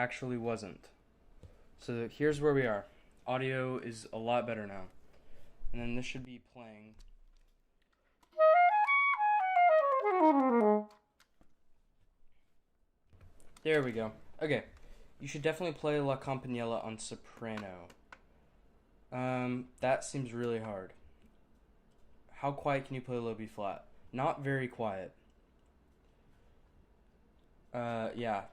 Actually wasn't. So here's where we are. Audio is a lot better now. And then this should be playing. There we go. Okay. You should definitely play La Campanella on soprano. That seems really hard. How quiet can you play low B flat? Not very quiet. Yeah.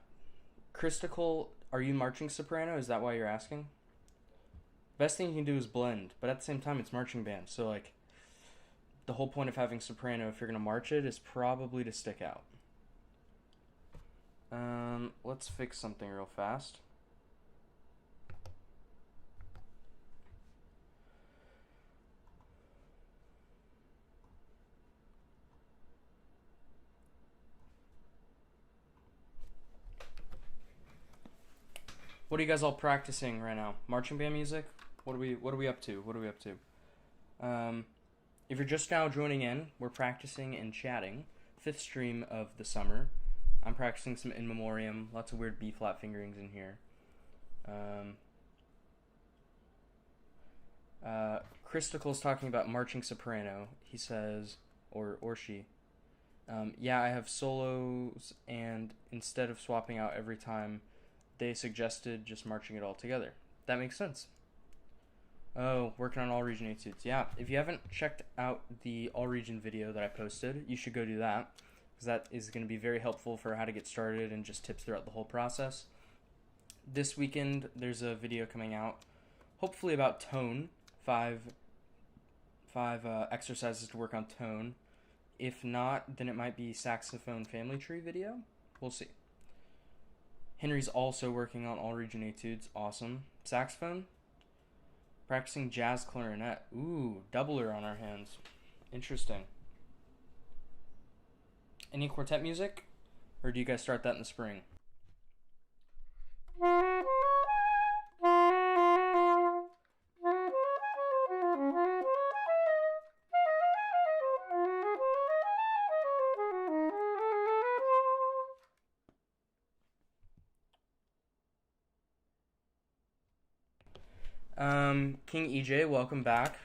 Christical, are you marching soprano? Is that why you're asking? Best thing you can do is blend, but at the same time, it's marching band. So, like, the whole point of having soprano, if you're going to march it, is probably to stick out. Let's fix something real fast. What are you guys all practicing right now? Marching band music? What are we up to? What are we up to? If you're just now joining in, we're practicing and chatting. 5th stream of the summer. I'm practicing some in memoriam. Lots of weird B flat fingerings in here. Christicle's talking about marching soprano. He says, or she. Yeah, I have solos, and instead of swapping out every time, they suggested just marching it all together. That makes sense. Oh, working on all region etudes. Yeah, if you haven't checked out the all region video that I posted, you should go do that, because that is going to be very helpful for how to get started and just tips throughout the whole process. This weekend, there's a video coming out, hopefully about tone, five exercises to work on tone. If not, then it might be saxophone family tree video. We'll see. Henry's also working on all region etudes. Awesome. Saxophone. Practicing jazz clarinet. Ooh, doubler on our hands. Interesting. Any quartet music? Or do you guys start that in the spring? King EJ, welcome back.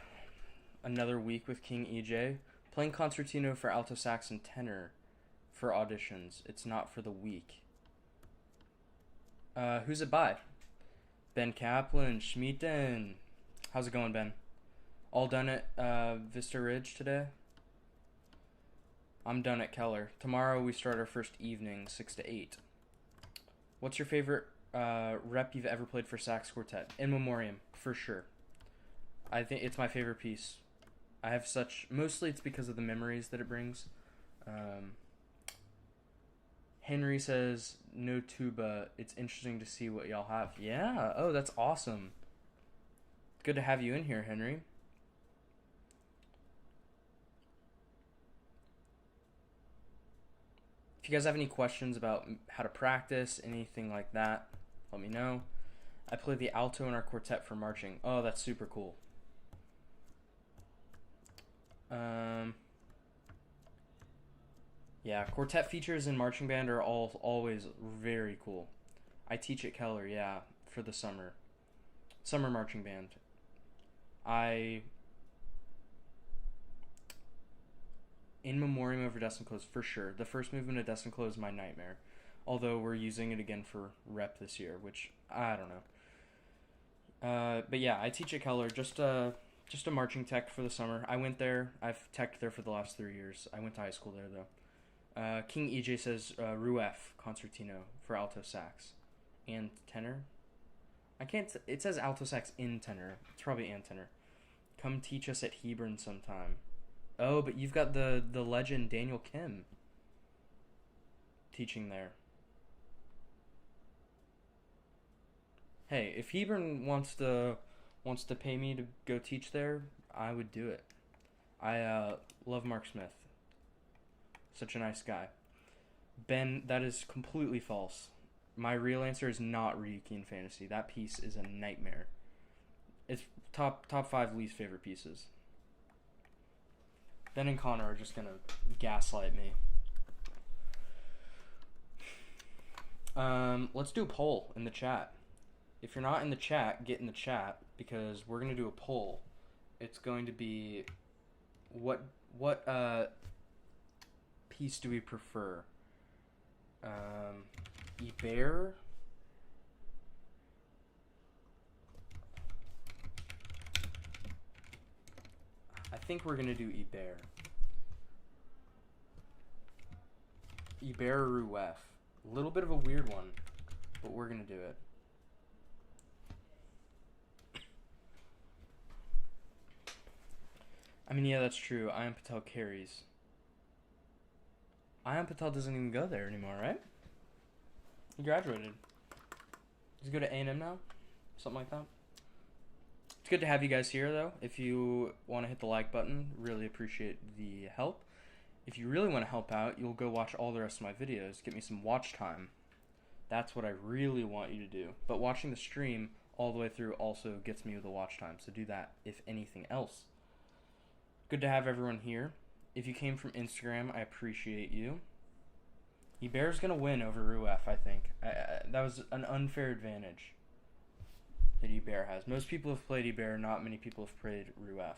Another week with King EJ. Playing concertino for alto sax and tenor for auditions. It's not for the week. Who's it by? Ben Kaplan, Schmieden. How's it going, Ben? All done at Vista Ridge today? I'm done at Keller. Tomorrow we start our first evening, 6 to 8. What's your favorite rep you've ever played for sax quartet? In memoriam, for sure. I think it's my favorite piece. I have such... Mostly it's because of the memories that it brings. Henry says, no tuba. It's interesting to see what y'all have. Yeah. Oh, that's awesome. Good to have you in here, Henry. If you guys have any questions about how to practice, anything like that, let me know. I play the alto in our quartet for marching. Oh, that's super cool. Yeah, quartet features in marching band are always very cool. I teach at Keller, yeah, for the summer marching band. In memoriam over Destin Close, for sure. The first movement of Destin Close is my nightmare. Although we're using it again for rep this year, which I don't know. But yeah, I teach at Keller, just a marching tech for the summer. I went there. I've teched there for the last 3 years. I went to high school there, though. King EJ says Rueff concertino for alto sax and tenor. I can't. It says alto sax in tenor. It's probably and tenor. Come teach us at Hebron sometime. Oh, but you've got the legend Daniel Kim teaching there. Hey, if Hebron wants to pay me to go teach there, I would do it. I love Mark Smith. Such a nice guy. Ben, that is completely false. My real answer is not Ryuki in Fantasy. That piece is a nightmare. It's top 5 least favorite pieces. Ben and Connor are just gonna gaslight me. Let's do a poll in the chat. If you're not in the chat, get in the chat because we're gonna do a poll. It's going to be what piece do we prefer? Eber. I think we're gonna do Eber. Eber or Ruef. A little bit of a weird one, but we're gonna do it. I mean, yeah, that's true. Ayan Patel carries. Ayan Patel doesn't even go there anymore, right? He graduated. Does he go to A&M now? Something like that. It's good to have you guys here, though. If you want to hit the like button, really appreciate the help. If you really want to help out, you'll go watch all the rest of my videos. Get me some watch time. That's what I really want you to do. But watching the stream all the way through also gets me the watch time. So do that, if anything else. Good to have everyone here. If you came from Instagram, I appreciate you. Eber's going to win over Ruef, I think. That was an unfair advantage that Eber has. Most people have played Eber, not many people have played Ruef.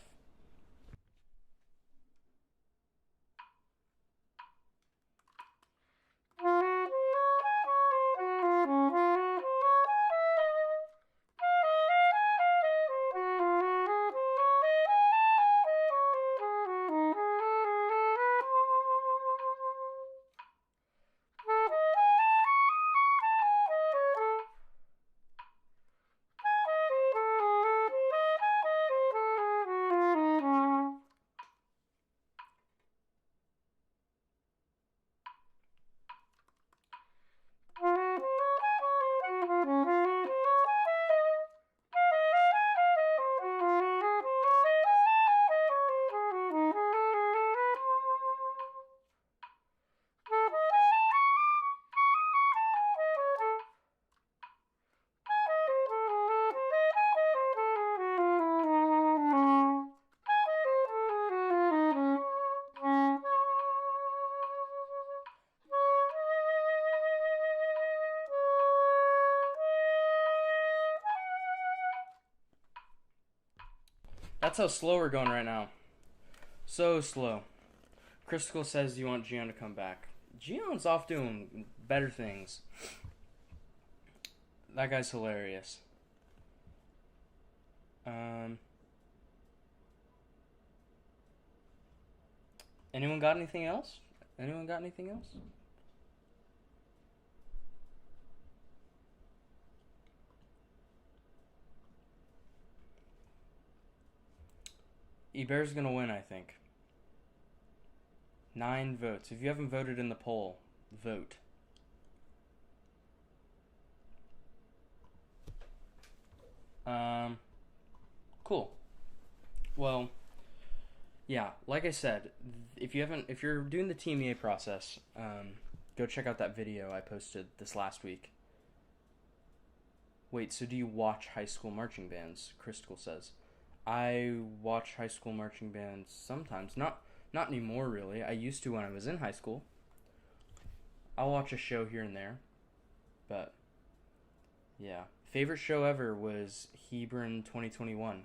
That's how slow we're going right now. So slow. Crystal says you want Gian to come back. Gion's off doing better things. That guy's hilarious. Anyone got anything else? Anyone got anything else? Eber's gonna win, I think. 9 votes. If you haven't voted in the poll, vote. Cool. Well, yeah, like I said, if you're doing the Team EA process, go check out that video I posted this last week. Wait, so do you watch high school marching bands? Crystal says. I watch high school marching bands sometimes. Not anymore, really. I used to when I was in high school. I'll watch a show here and there. But, yeah. Favorite show ever was Hebron 2021.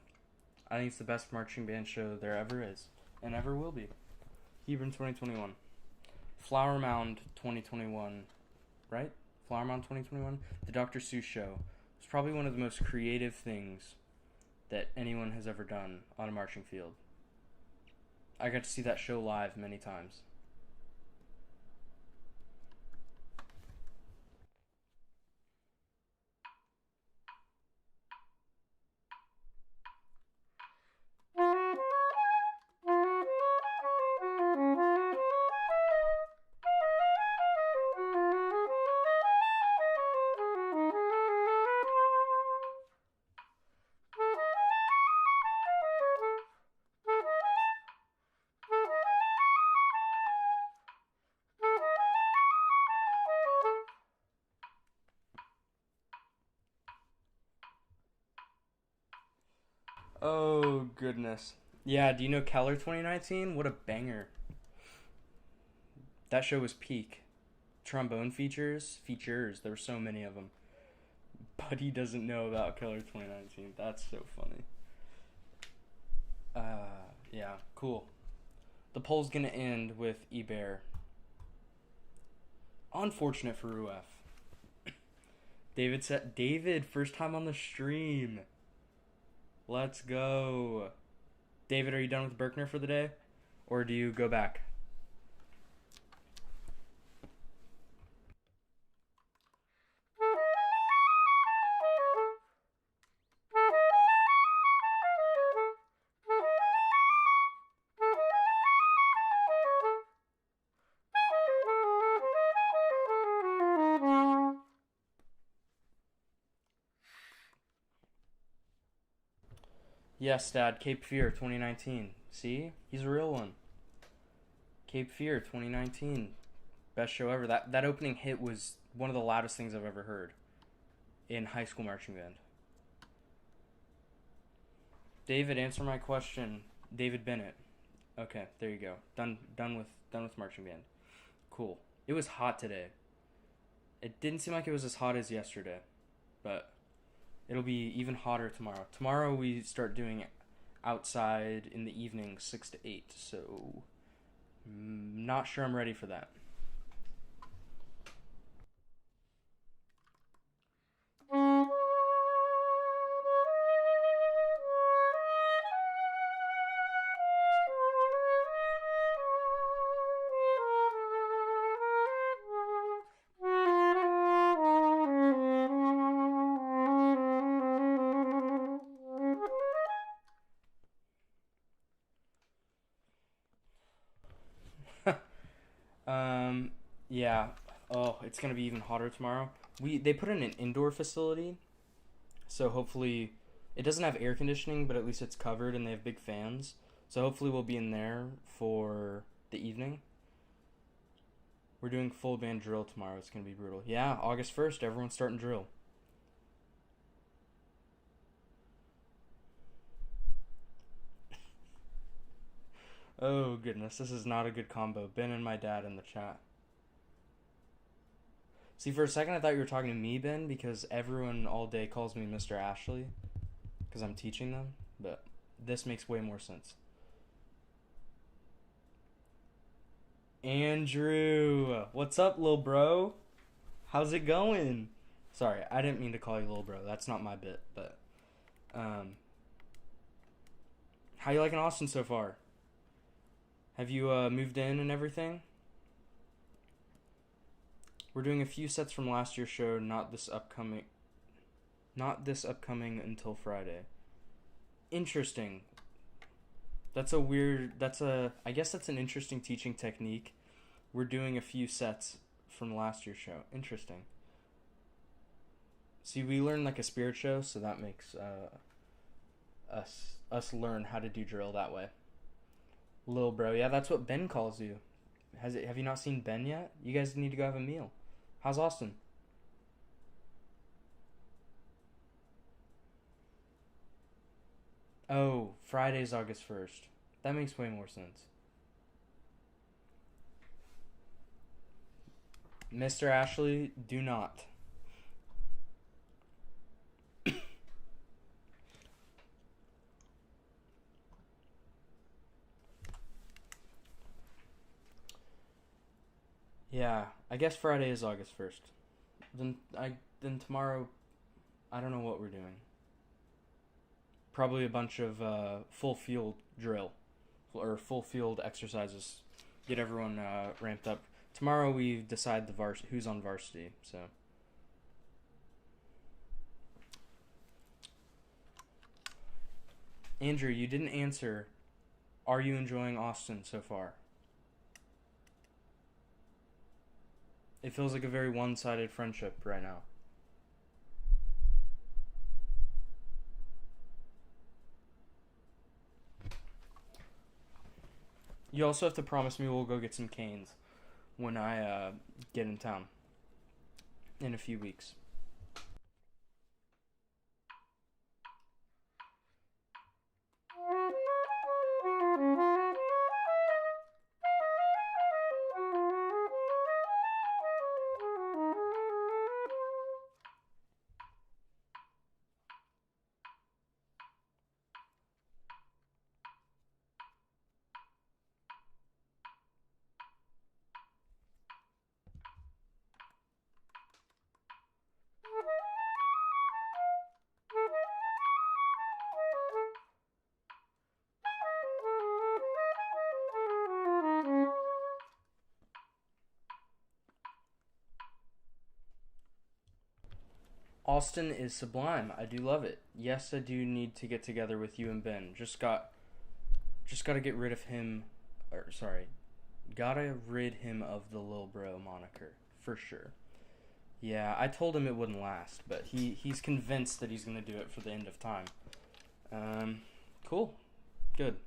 I think it's the best marching band show there ever is. And ever will be. Hebron 2021. Flower Mound 2021. Right? Flower Mound 2021? The Dr. Seuss show. It's probably one of the most creative things that anyone has ever done on a marching field. I got to see that show live many times. Oh, goodness. Yeah, do you know Keller 2019? What a banger. That show was peak. trombone features. There were so many of them, but he doesn't know about Killer 2019. That's so funny. Yeah, cool. The poll's gonna end with Eber. Unfortunate for Ruef. David, first time on the stream. Let's go. David, are you done with Berkner for the day? Or do you go back? Yes, Dad. Cape Fear 2019. See? He's a real one. Cape Fear 2019. Best show ever. That opening hit was one of the loudest things I've ever heard in high school marching band. David, answer my question. David Bennett. Okay, there you go. Done with marching band. Cool. It was hot today. It didn't seem like it was as hot as yesterday, but it'll be even hotter tomorrow. Tomorrow we start doing outside in the evening 6 to 8, so not sure I'm ready for that. Yeah. Oh, it's gonna be even hotter tomorrow. They put in an indoor facility, so hopefully it doesn't have air conditioning, but at least it's covered and they have big fans. So hopefully we'll be in there for the evening. We're doing full band drill tomorrow. It's gonna be brutal. Yeah, August 1st, everyone's starting drill. Oh goodness, this is not a good combo. Ben and my dad in the chat. See, for a second I thought you were talking to me, Ben, because everyone all day calls me Mr. Ashley, because I'm teaching them, but this makes way more sense. Andrew, what's up, lil bro? How's it going? Sorry, I didn't mean to call you lil bro. That's not my bit, but how you liking Austin so far? Have you moved in and everything? We're doing a few sets from last year's show, not this upcoming until Friday. Interesting. I guess that's an interesting teaching technique. We're doing a few sets from last year's show. Interesting. See, we learn like a spirit show, so that makes us learn how to do drill that way. Lil bro, yeah, that's what Ben calls you. Have you not seen Ben yet? You guys need to go have a meal. How's Austin? Oh, Friday's August 1st. That makes way more sense. Mr. Ashley, do not. Yeah, I guess Friday is August 1st. Then tomorrow, I don't know what we're doing. Probably a bunch of full field drill or full field exercises. Get everyone ramped up. Tomorrow we decide who's on varsity. So Andrew, you didn't answer. Are you enjoying Austin so far? It feels like a very one-sided friendship right now. You also have to promise me we'll go get some canes when I get in town in a few weeks. Austin is sublime. I do love it. Yes, I do need to get together with you and Ben. Just got to get rid of him. Or sorry, gotta rid him of the Lil Bro moniker for sure. Yeah, I told him it wouldn't last, but he's convinced that he's gonna do it for the end of time. Cool, good.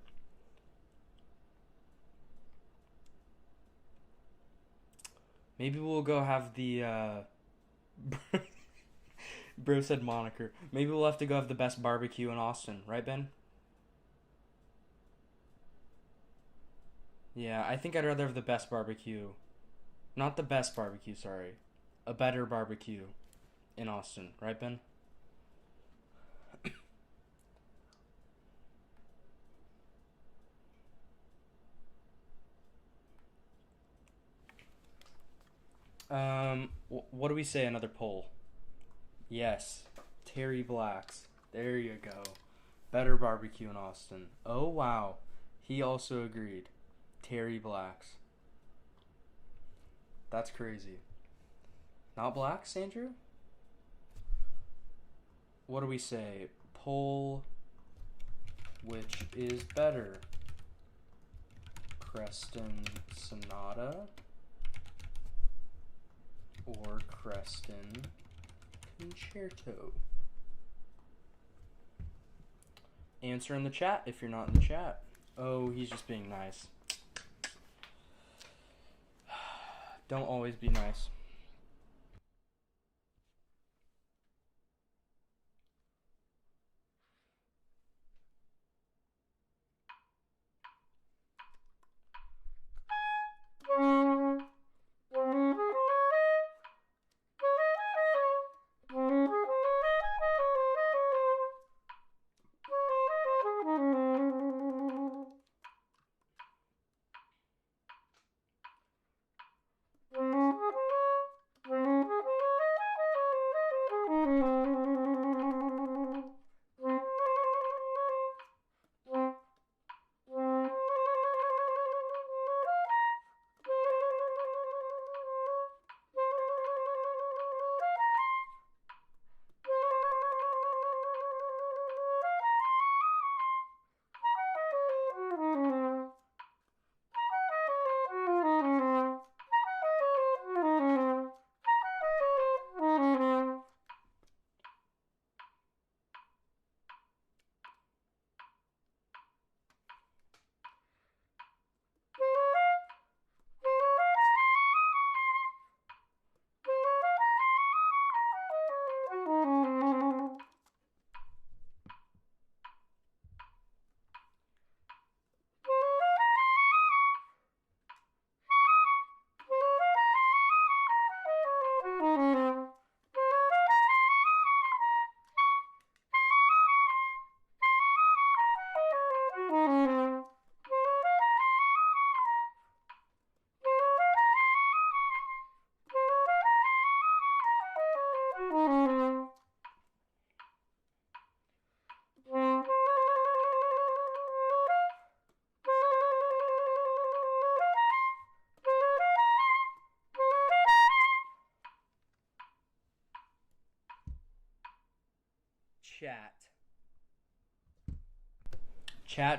Maybe we'll go have the Bro said moniker. Maybe we'll have to go have the best barbecue in Austin, right, Ben? Yeah, I think I'd rather have the best barbecue. Not the best barbecue, sorry. A better barbecue in Austin, right, Ben? What do we say? Another poll. Yes, Terry Blacks. There you go. Better barbecue in Austin. Oh wow, he also agreed. Terry Blacks. That's crazy. Not Blacks, Andrew? What do we say? Poll. Which is better? Creston Sonata or Creston Concerto? Answer in the chat if you're not in the chat. Oh, he's just being nice. Don't always be nice.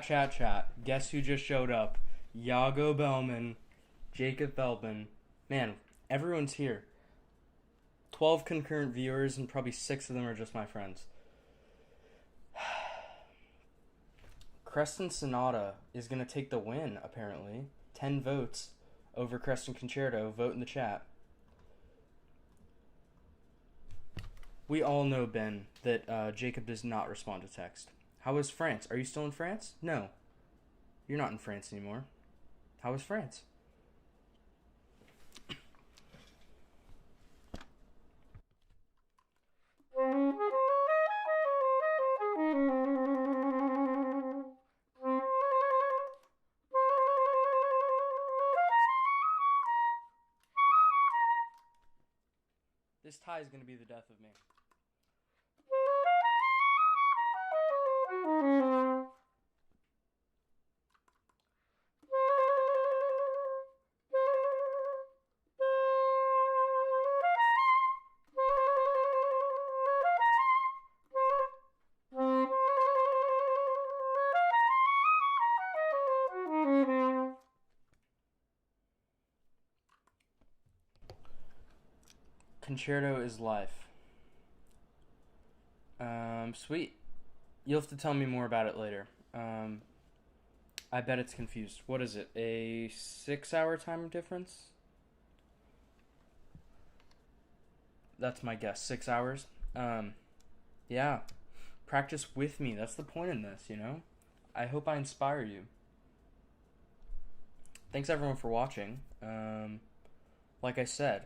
Chat. Guess who just showed up? Yago Bellman, Jacob Belbin. Man, everyone's here. 12 concurrent viewers, and probably 6 of them are just my friends. Creston Sonata is going to take the win, apparently. 10 votes over Creston Concerto. Vote in the chat. We all know, Ben, that Jacob does not respond to text. How is France? Are you still in France? No. You're not in France anymore. How is France? This tie is going to be the death of me. Concerto is life. Sweet. You'll have to tell me more about it later. I bet it's confused. What is it? A 6-hour time difference? That's my guess. 6 hours. Yeah. Practice with me. That's the point in this, you know? I hope I inspire you. Thanks everyone for watching. Like I said,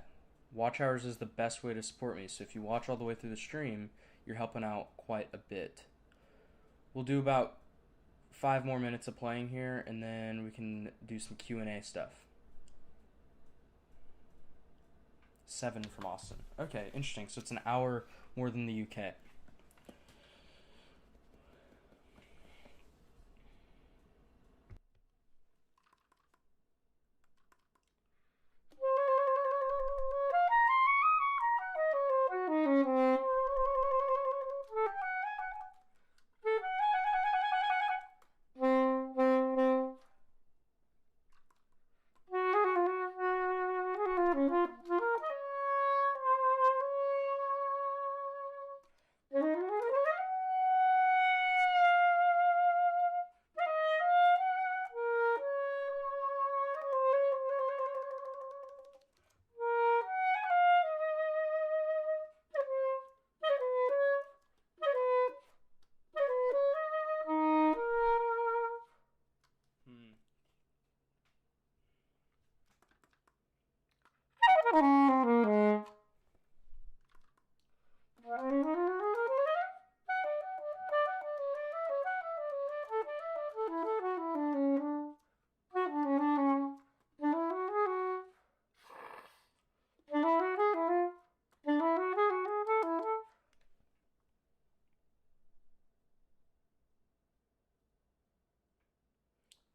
watch hours is the best way to support me. So if you watch all the way through the stream, you're helping out quite a bit. We'll do about 5 more minutes of playing here, and then we can do some Q&A stuff. 7 from Austin. Okay, interesting. So it's an hour more than the UK.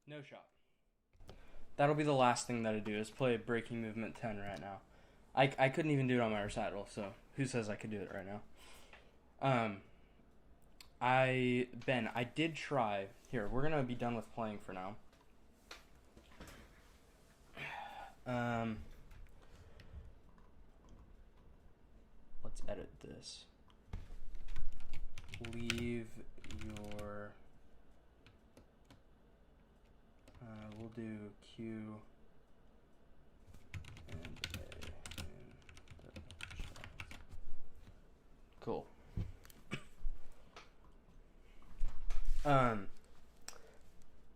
No shot. That'll be the last thing that I do is play breaking movement 10 right now. I couldn't even do it on my recital, so who says I could do it right now? I did try. Here, we're gonna be done with playing for now. Let's edit this. Leave your. We'll do Q and A in the chat. Cool.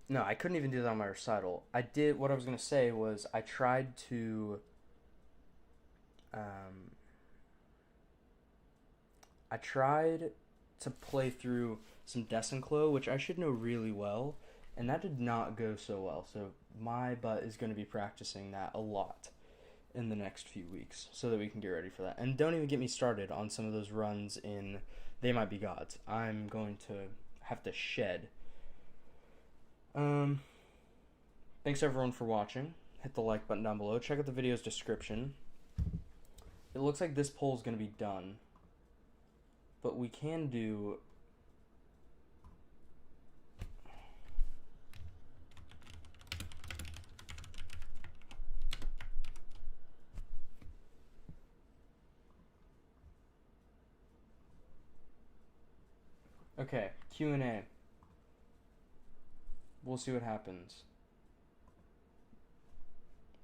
No, I couldn't even do that on my recital. What I was gonna say was I tried to play through some Desenclo, which I should know really well, and that did not go so well. So my butt is going to be practicing that a lot in the next few weeks so that we can get ready for that. And don't even get me started on some of those runs in They Might Be Gods. I'm going to have to shed. Thanks everyone for watching. Hit the like button down below. Check out the video's description. It looks like this poll is going to be done, but we can do okay, Q&A. We'll see what happens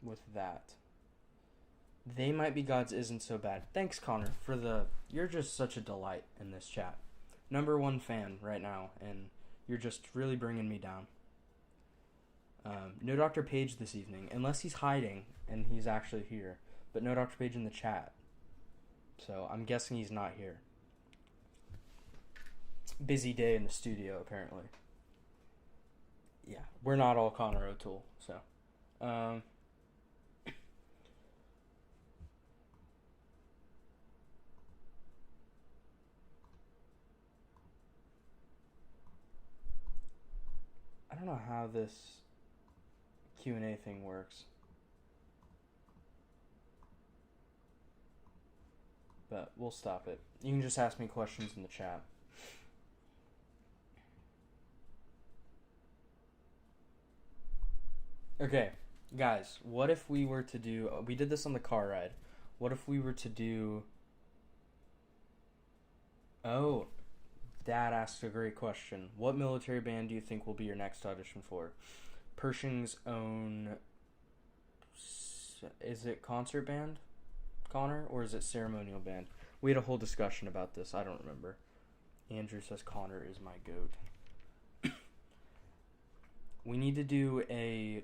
with that. They Might Be Gods isn't so bad. Thanks, Connor, for you're just such a delight in this chat. #1 fan right now, and you're just really bringing me down. No Dr. Page this evening, unless he's hiding and he's actually here. But no Dr. Page in the chat. So I'm guessing he's not here. Busy day in the studio, apparently. Yeah, we're not all Connor O'Toole, so. I don't know how this Q&A thing works. But we'll stop it. You can just ask me questions in the chat. Okay, guys, what if we were to do... we did this on the car ride. What if we were to do... Oh, Dad asked a great question. What military band do you think will be your next audition for? Pershing's own... Is it concert band, Connor? Or is it ceremonial band? We had a whole discussion about this. I don't remember. Andrew says Connor is my goat. We need to do a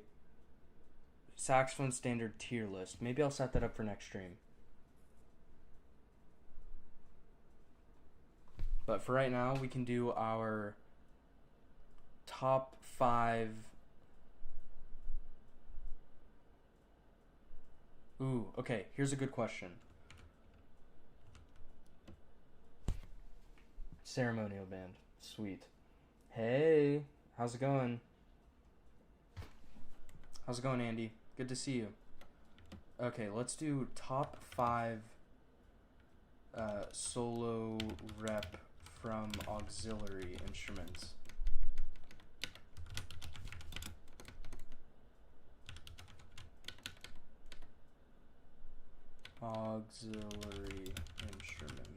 saxophone standard tier list. Maybe I'll set that up for next stream. But for right now, we can do our top 5. Ooh, okay, here's a good question. Ceremonial band. Sweet. Hey, how's it going? How's it going, Andy? Good to see you. Okay, let's do top 5 solo rep from auxiliary instruments. Auxiliary instruments.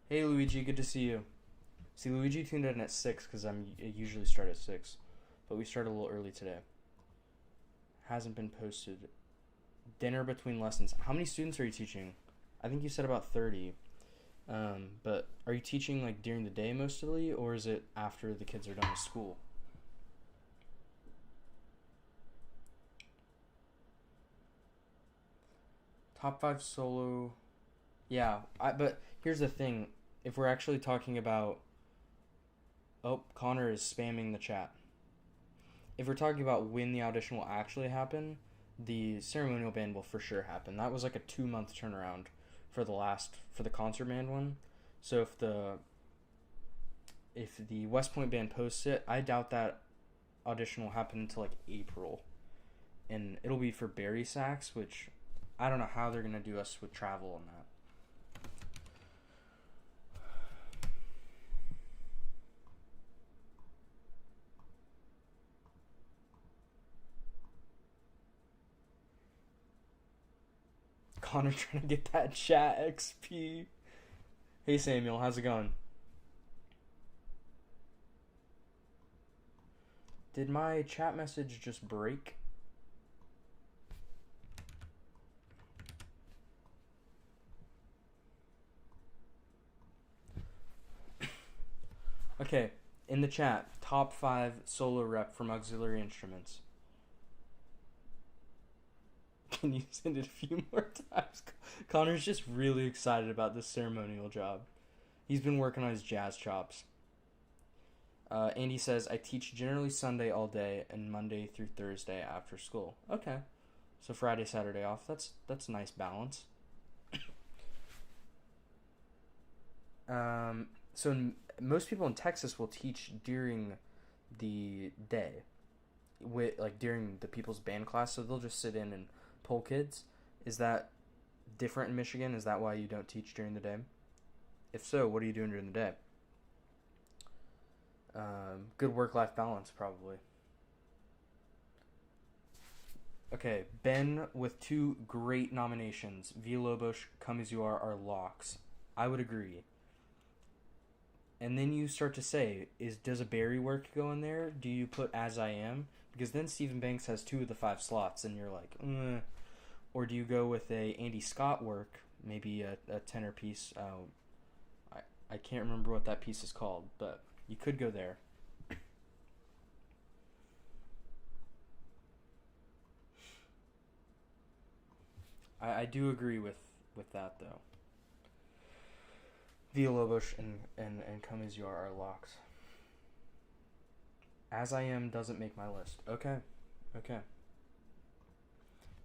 Hey Luigi, good to see you. See, Luigi tuned in at 6 because I usually start at 6, but we started a little early today. Hasn't been posted. Dinner between lessons. How many students are you teaching? I think you said about 30. But are you teaching like during the day mostly, or is it after the kids are done with school? Top 5 solo. Yeah, but here's the thing. If we're actually talking about... Oh, Connor is spamming the chat. If we're talking about when the audition will actually happen, the ceremonial band will for sure happen. That was like a 2-month turnaround for the concert band one. So if the West Point band posts it, I doubt that audition will happen until like April. And it'll be for Barry sax, which I don't know how they're going to do us with travel on that. Connor trying to get that chat XP. Hey Samuel, how's it going? Did my chat message just break? Okay, in the chat, top 5 solo rep from auxiliary instruments. Can you send it a few more times? Connor's just really excited about this ceremonial job. He's been working on his jazz chops. Andy says, I teach generally Sunday all day and Monday through Thursday after school. Okay. So Friday, Saturday off. That's a nice balance. Most people in Texas will teach during the day. Like during the people's band class. So they'll just sit in and pull kids. Is that different in Michigan? Is that why you don't teach during the day? If so, what are you doing during the day? Good work-life balance, probably. Okay, Ben with 2 great nominations. Villalobos, Come As You Are locks. I would agree. And then you start to say, does a Barry work go in there? Do you put As I Am? Because then Stephen Banks has 2 of the 5 slots, and you're like, Or do you go with a Andy Scott work, maybe a tenor piece? I can't remember what that piece is called, but you could go there. I do agree with that, though. Villalobos and Come As You Are locks. As I Am doesn't make my list. Okay.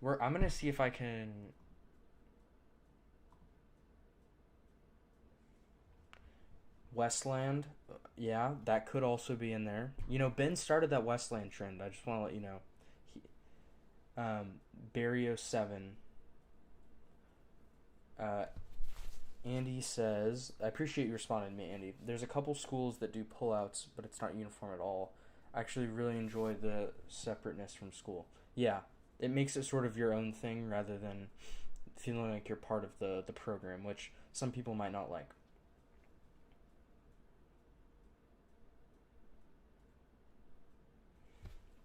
I'm going to see if I can... Westland. Yeah, that could also be in there. You know, Ben started that Westland trend. I just want to let you know. Barry 07. Andy says, I appreciate you responding to me, Andy. There's a couple schools that do pullouts, but it's not uniform at all. I actually really enjoy the separateness from school. Yeah, it makes it sort of your own thing rather than feeling like you're part of the program, which some people might not like.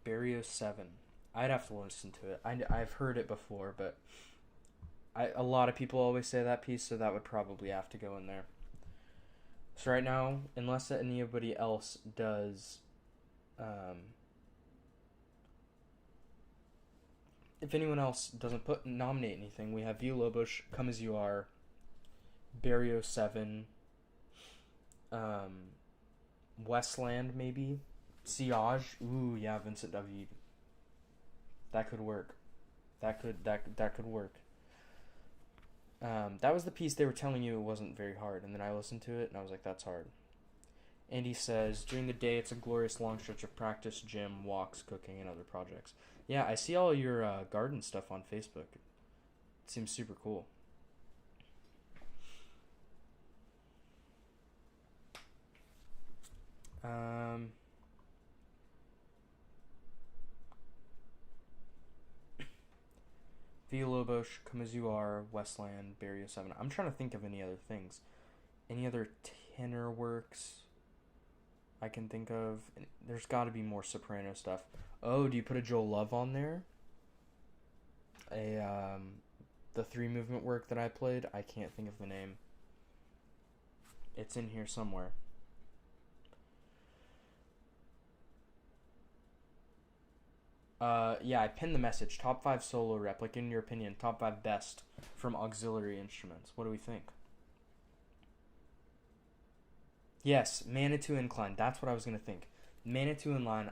Barrio 7. I'd have to listen to it. I've heard it before, but a lot of people always say that piece, so that would probably have to go in there. So right now, unless anybody else does, if anyone else doesn't nominate anything, we have Villalobos, Come As You Are, Barrio 7, Westland maybe, Siage. Ooh, yeah, Vincent David. That could work. That could work. That was the piece they were telling you it wasn't very hard, and then I listened to it and I was like, that's hard. Andy says, during the day it's a glorious long stretch of practice, gym, walks, cooking, and other projects. Yeah, I see all your garden stuff on Facebook. It seems super cool. Villalobos, Come As You Are, Westland, Barrio 7. I'm trying to think of any other things. Any other tenor works I can think of? There's got to be more soprano stuff. Oh, do you put a Joel Love on there? The 3-movement work that I played, I can't think of the name. It's in here somewhere. Yeah, I pinned the message. Top 5 solo rep. Like, in your opinion, top 5 best from auxiliary instruments. What do we think? Yes, Manitou Incline. That's what I was going to think. Manitou Incline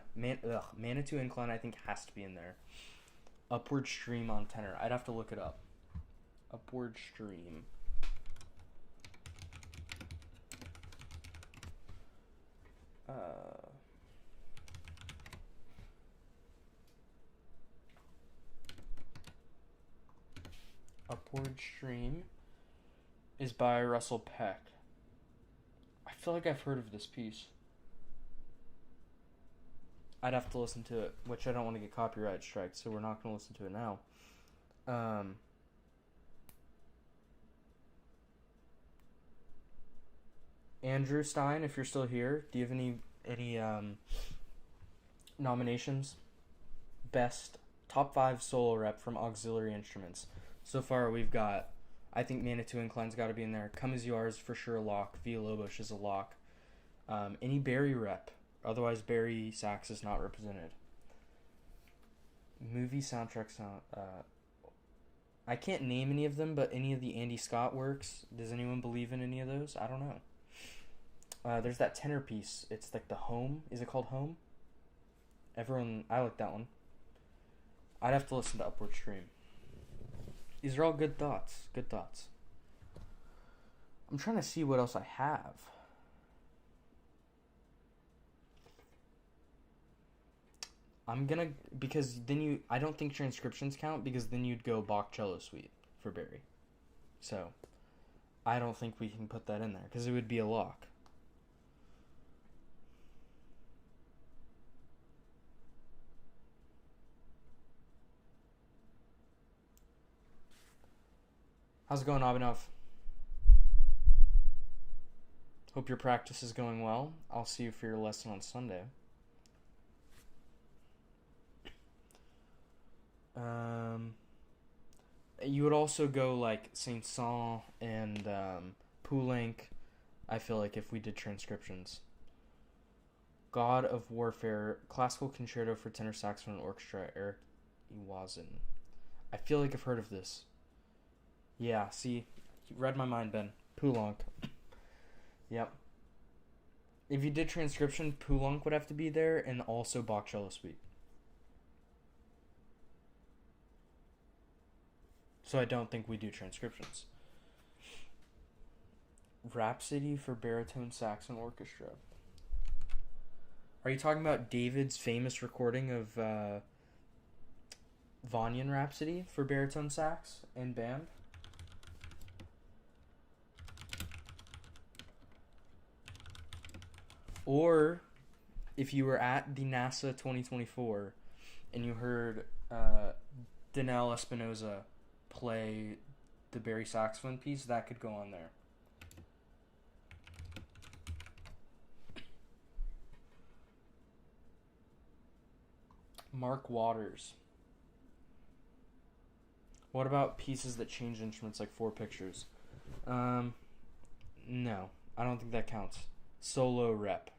I think has to be in there. Upward Stream on tenor. I'd have to look it up. Upward Stream. Upward Stream is by Russell Peck. I feel like I've heard of this piece. I'd have to listen to it, which I don't want to get copyright striked, so we're not going to listen to it now. Andrew Stein, if you're still here, do you have any nominations? Best top 5 solo rep from auxiliary instruments. So far, we've got, I think Manitou Incline's got to be in there. Come As You Are is for sure a lock. Villalobos is a lock. Any Barry rep. Otherwise, Barry sax is not represented. Movie soundtrack sound. I can't name any of them, but any of the Andy Scott works. Does anyone believe in any of those? I don't know. There's that tenor piece. It's like the Home. Is it called Home? I like that one. I'd have to listen to Upward Stream. These are all good thoughts. Good thoughts. I'm trying to see what else I have. Because then I don't think transcriptions count, because then you'd go Bach Cello Suite for Barry. So, I don't think we can put that in there, because it would be a lock. How's it going, Abhinav? Hope your practice is going well. I'll see you for your lesson on Sunday. You would also go like Saint-Saëns and Poulenc, I feel like, if we did transcriptions. God of Warfare, Classical Concerto for Tenor Saxophone and Orchestra, Eric Iwazin. I feel like I've heard of this. Yeah, see, you read my mind, Ben. Poulenc. Yep. If you did transcription, Poulenc would have to be there, and also Bach Cello Suite. So I don't think we do transcriptions. Rhapsody for Baritone Sax and Orchestra. Are you talking about David's famous recording of Vanyan Rhapsody for Baritone Sax and band? Or if you were at the NASA 2024 and you heard Danelle Espinosa play the Barry saxophone piece, that could go on there. Mark Waters. What about pieces that change instruments, like 4 pictures? No, I don't think that counts. Solo rep.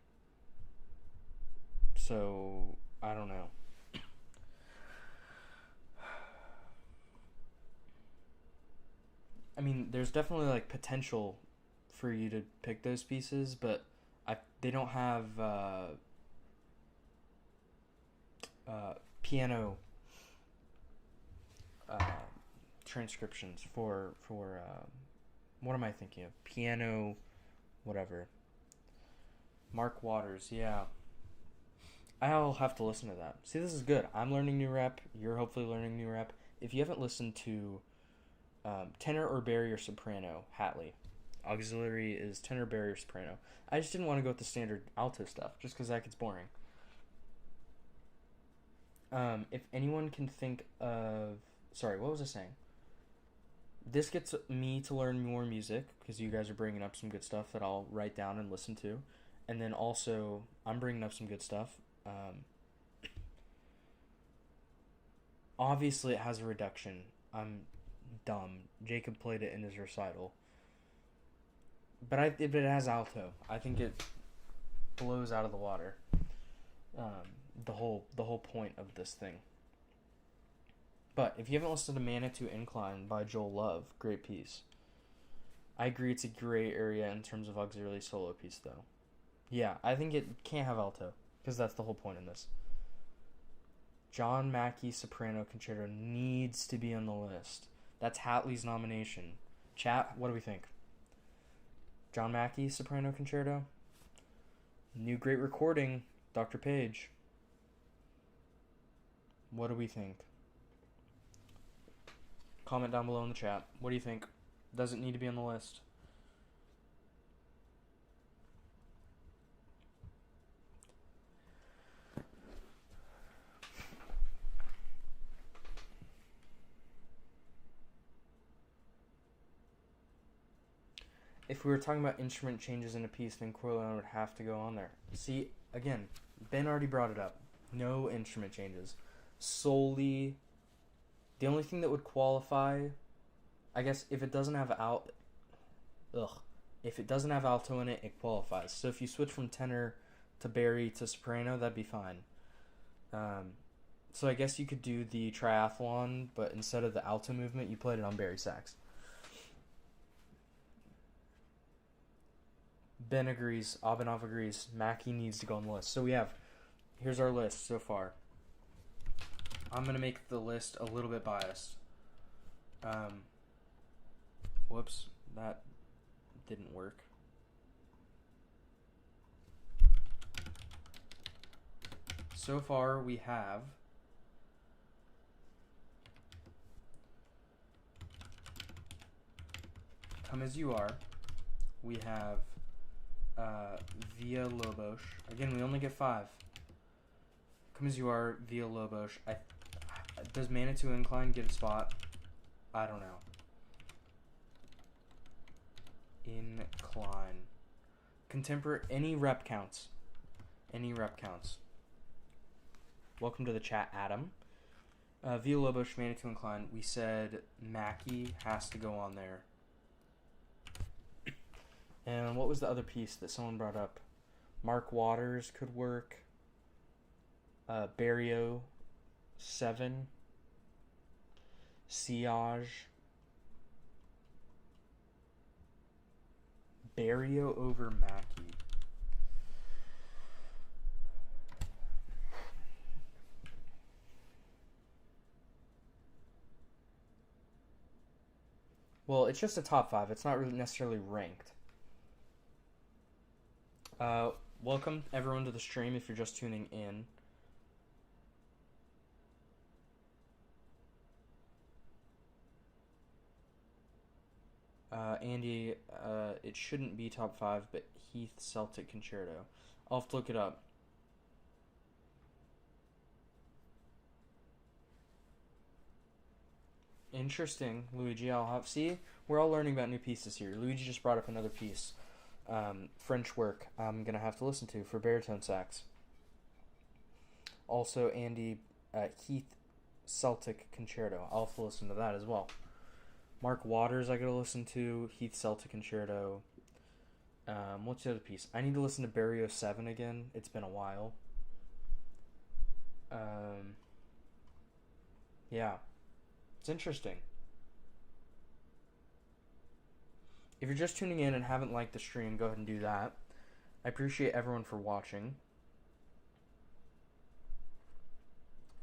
So, I don't know. I mean, there's definitely like potential for you to pick those pieces, but they don't have piano transcriptions for what am I thinking of? Piano, whatever. Mark Waters, yeah. I'll have to listen to that. See, this is good. I'm learning new rep. You're hopefully learning new rep. If you haven't listened to tenor or Barry or soprano, Hatley. Auxiliary is tenor, Barry, or soprano. I just didn't want to go with the standard alto stuff, just because that gets boring. If anyone can think of... Sorry, what was I saying? This gets me to learn more music, because you guys are bringing up some good stuff that I'll write down and listen to. And then also, I'm bringing up some good stuff. Obviously, it has a reduction. I'm dumb. Jacob played it in his recital. But it has alto. I think it blows out of the water. The whole point of this thing. But if you haven't listened to Manitou Incline by Joel Love, great piece. I agree it's a gray area in terms of auxiliary solo piece, though. Yeah, I think it can't have alto, because that's the whole point in this. John Mackey Soprano Concerto needs to be on the list. That's Hatley's nomination. Chat, what do we think? John Mackey Soprano Concerto? New great recording, Dr. Page. What do we think? Comment down below in the chat. What do you think? Does it need to be on the list? If we were talking about instrument changes in a piece, then Corleone would have to go on there. See, again, Ben already brought it up. No instrument changes. Solely, the only thing that would qualify, I guess, if it doesn't have if it doesn't have alto in it, it qualifies. So if you switch from tenor to Barry to soprano, that'd be fine. So I guess you could do the triathlon, but instead of the alto movement, you played it on Barry sax. Ben agrees. Abhinav agrees. Mackie needs to go on the list. So here's our list so far. I'm going to make the list a little bit biased. Whoops, that didn't work. So far we have Come As You Are. We have Via Lobos. Again, we only get 5. Come As You Are, Via Lobos. Does Manitou Incline get a spot? I don't know. Incline. Contemporary. Any rep counts. Any rep counts. Welcome to the chat, Adam. Via Lobos, Manitou Incline. We said Mackie has to go on there. And what was the other piece that someone brought up? Mark Waters could work. Barrio 7. Siage. Barrio over Mackie. Well, it's just a top 5. It's not really necessarily ranked. Welcome everyone to the stream if you're just tuning in. Andy, it shouldn't be top 5, but Heath Celtic Concerto. I'll have to look it up. Interesting, Luigi. I'll have see. We're all learning about new pieces here. Luigi just brought up another piece, French work. I'm gonna have to listen to for baritone sax. Also, Andy Heath Celtic Concerto. I'll have to listen to that as well. Mark Waters, I gotta listen to. Heath Celtic Concerto. What's the other piece? I need to listen to Barrio 7 again. It's been a while. Yeah. It's interesting. If you're just tuning in and haven't liked the stream, go ahead and do that. I appreciate everyone for watching.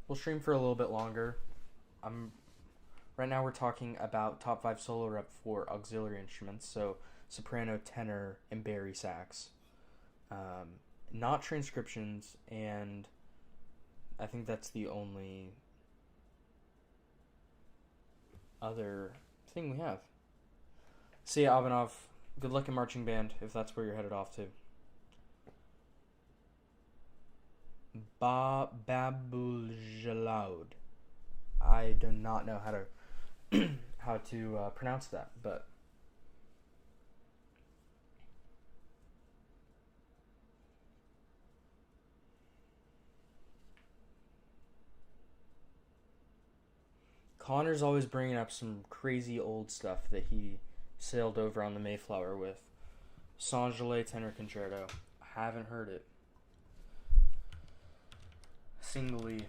We'll stream for a little bit longer. Right now we're talking about top 5 solo rep for auxiliary instruments, so soprano, tenor, and bari sax. Not transcriptions, and I think that's the only other thing we have. See ya, Ivanov. Good luck in marching band, if that's where you're headed off to. Babuljalud. I do not know how to pronounce that, but Connor's always bringing up some crazy old stuff that he sailed over on the Mayflower with. Saint-Gelais Tenor Concerto. I haven't heard it. Singly.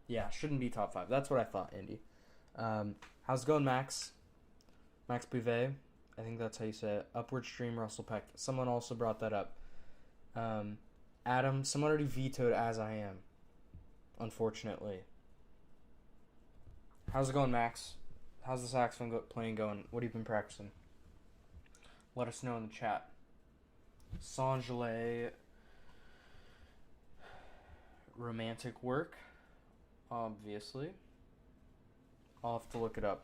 Yeah, shouldn't be top 5. That's what I thought, Andy. How's it going, Max? Max Bouvet. I think that's how you say it. Upward Stream, Russell Peck. Someone also brought that up. Adam, someone already vetoed As I Am. Unfortunately. How's it going, Max? How's the saxophone playing going? What have you been practicing? Let us know in the chat. Saint-Gelais. Romantic work. Obviously. I'll have to look it up.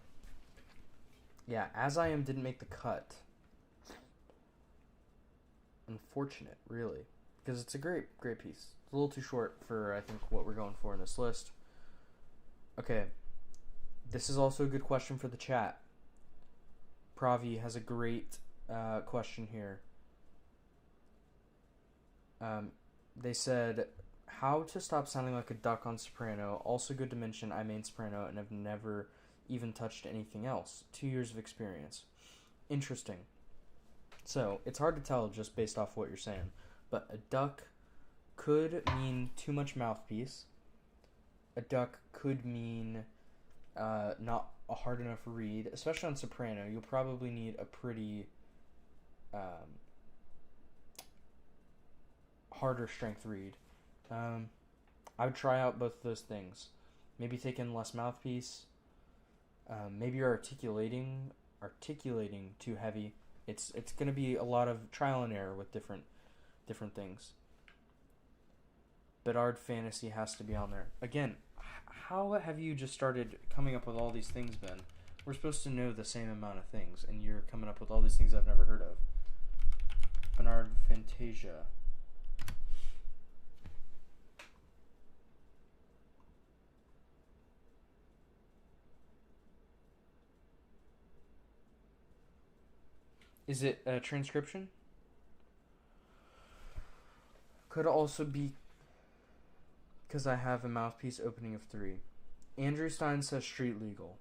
Yeah, As I Am didn't make the cut. Unfortunate, really. Because it's a great piece. It's a little too short for, I think, what we're going for in this list. Okay. This is also a good question for the chat. Pravi has a great question here. They said, how to stop sounding like a duck on soprano. Also good to mention I main soprano and have never even touched anything else. 2 years of experience. Interesting. So, it's hard to tell just based off what you're saying. But a duck could mean too much mouthpiece. A duck could mean not a hard enough reed. Especially on soprano, you'll probably need a pretty harder strength reed. I would try out both of those things. Maybe take in less mouthpiece. Maybe you're articulating too heavy. It's going to be a lot of trial and error with different things. Bedard Fantasy has to be on there. Again, how have you just started coming up with all these things, Ben? We're supposed to know the same amount of things, and you're coming up with all these things I've never heard of. Bernard Fantasia. Is it a transcription? Could also be because I have a mouthpiece opening of 3. Andrew Stein says street legal.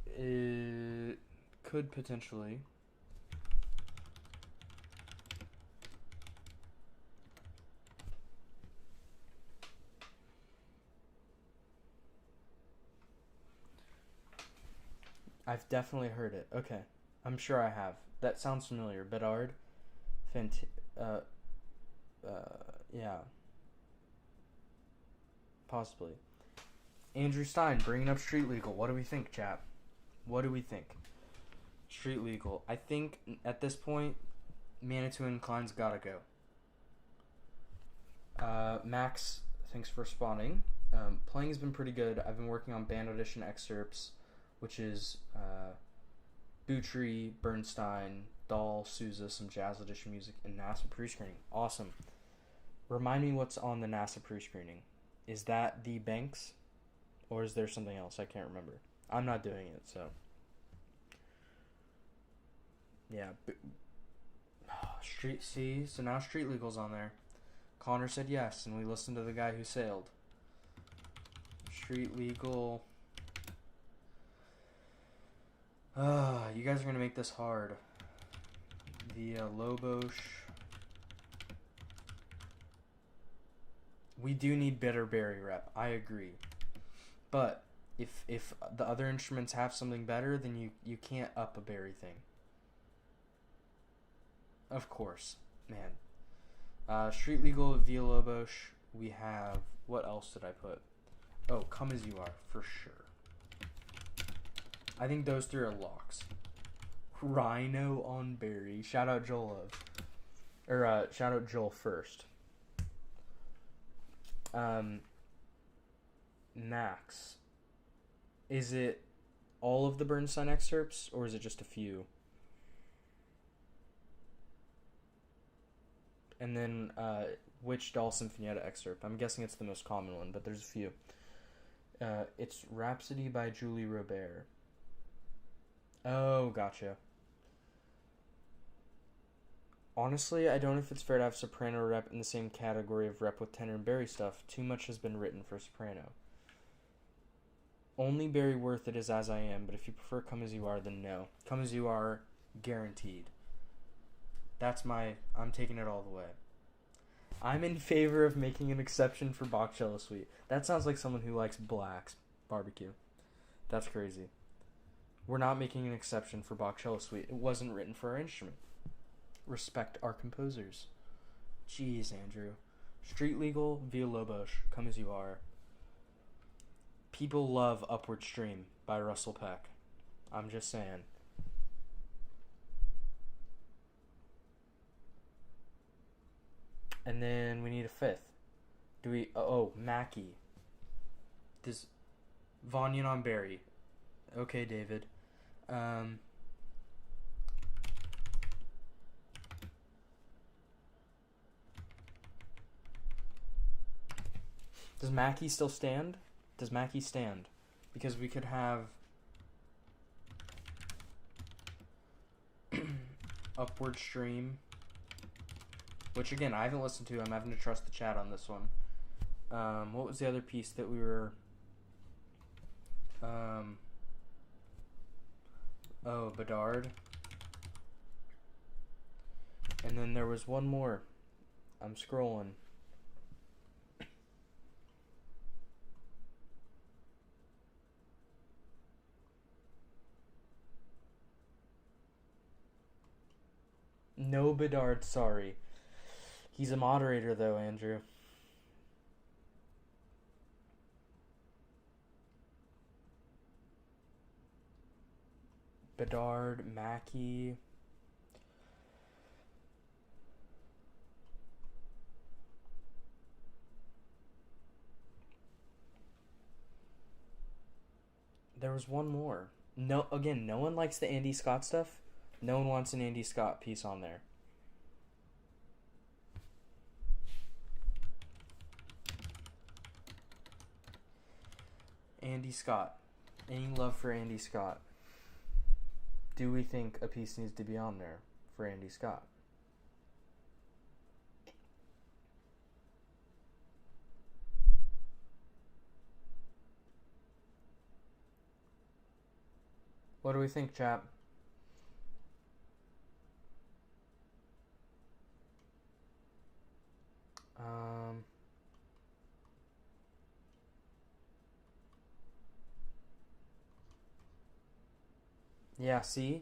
It could potentially. I've definitely heard it. Okay. I'm sure I have. That sounds familiar. Bedard. Yeah. Possibly. Andrew Stein, bringing up street legal. What do we think, chap? What do we think? Street legal. I think at this point, Manitou and Klein's gotta go. Max, thanks for spawning. Playing has been pretty good. I've been working on band audition excerpts, which is Boutry, Bernstein, Dahl, Sousa, some jazz audition music, and NASA pre-screening. Awesome. Remind me what's on the NASA pre-screening. Is that the Banks? Or is there something else? I can't remember. I'm not doing it, so. Yeah. Street C. So now Street Legal's on there. Connor said yes, and we listened to the guy who sailed. Street Legal. You guys are going to make this hard. The Lobos. We do need better Berry rep. I agree. But if the other instruments have something better, then you can't up a Berry thing. Of course. Man. Street Legal, Villalobos. We have... What else did I put? Oh, Come As You Are, for sure. I think those three are locks. Rhino on Berry. Shout out Joel Love. Or, shout out Joel first. Max. Is it all of the Bernstein excerpts, or is it just a few? And then, which Doll Sinfonietta excerpt? I'm guessing it's the most common one, but there's a few. It's Rhapsody by Julie Robert. Oh, gotcha. Honestly, I don't know if it's fair to have soprano rep in the same category of rep with tenor and Berry stuff. Too much has been written for soprano. Only Berry worth it is As I Am, but if you prefer Come As You Are, then no. Come As You Are, guaranteed. I'm taking it all the way. I'm in favor of making an exception for Bach Cello Suite. That sounds like someone who likes Black's barbecue. That's crazy. We're not making an exception for Bach Cello Suite. It wasn't written for our instrument. Respect our composers. Jeez, Andrew. Street Legal, Villalobos, Come As You Are. People love Upward Stream by Russell Peck. I'm just saying. And then we need a fifth. Do we... Oh, Mackie. Does... Vanyan on Berry. Okay, David. Does Mackie still stand? Does Mackie stand? Because we could have... Upward Stream... Which, again, I haven't listened to. I'm having to trust the chat on this one. What was the other piece that we were... Oh, Bedard. And then there was one more. I'm scrolling. No Bedard, sorry. He's a moderator, though, Andrew. Bedard, Mackie. There was one more. No, again, no one likes the Andy Scott stuff. No one wants an Andy Scott piece on there. Andy Scott. Any love for Andy Scott? Do we think a piece needs to be on there for Andy Scott? What do we think, chap? Yeah, see?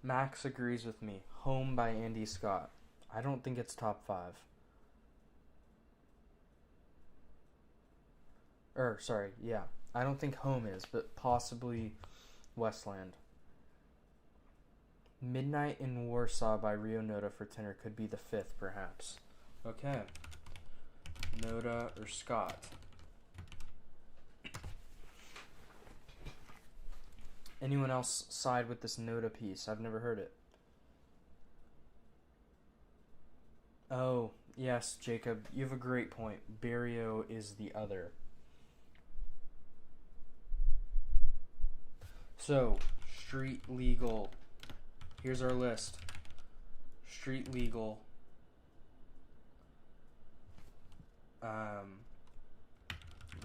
Max agrees with me. Home by Andy Scott. I don't think it's top 5. Sorry, yeah. I don't think Home is, but possibly Westland. Midnight in Warsaw by Rio Noda for tenor could be the 5th, perhaps. Okay. Noda or Scott. Anyone else side with this Noda piece? I've never heard it. Oh, Yes, Jacob, you have a great point. Barrio is the other. So, street legal. Here's our list. Street legal.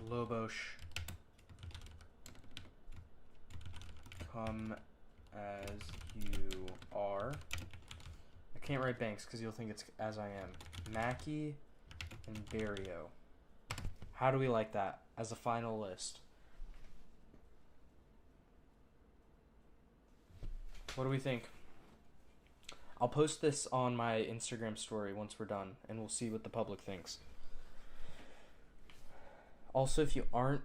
Lobos. Come as you are. I can't write Banks because you'll think it's as I am. Mackie and Barrio. How do we like that as a final list? What do we think? I'll post this on my Instagram story once we're done, and we'll see what the public thinks. Also, if you aren't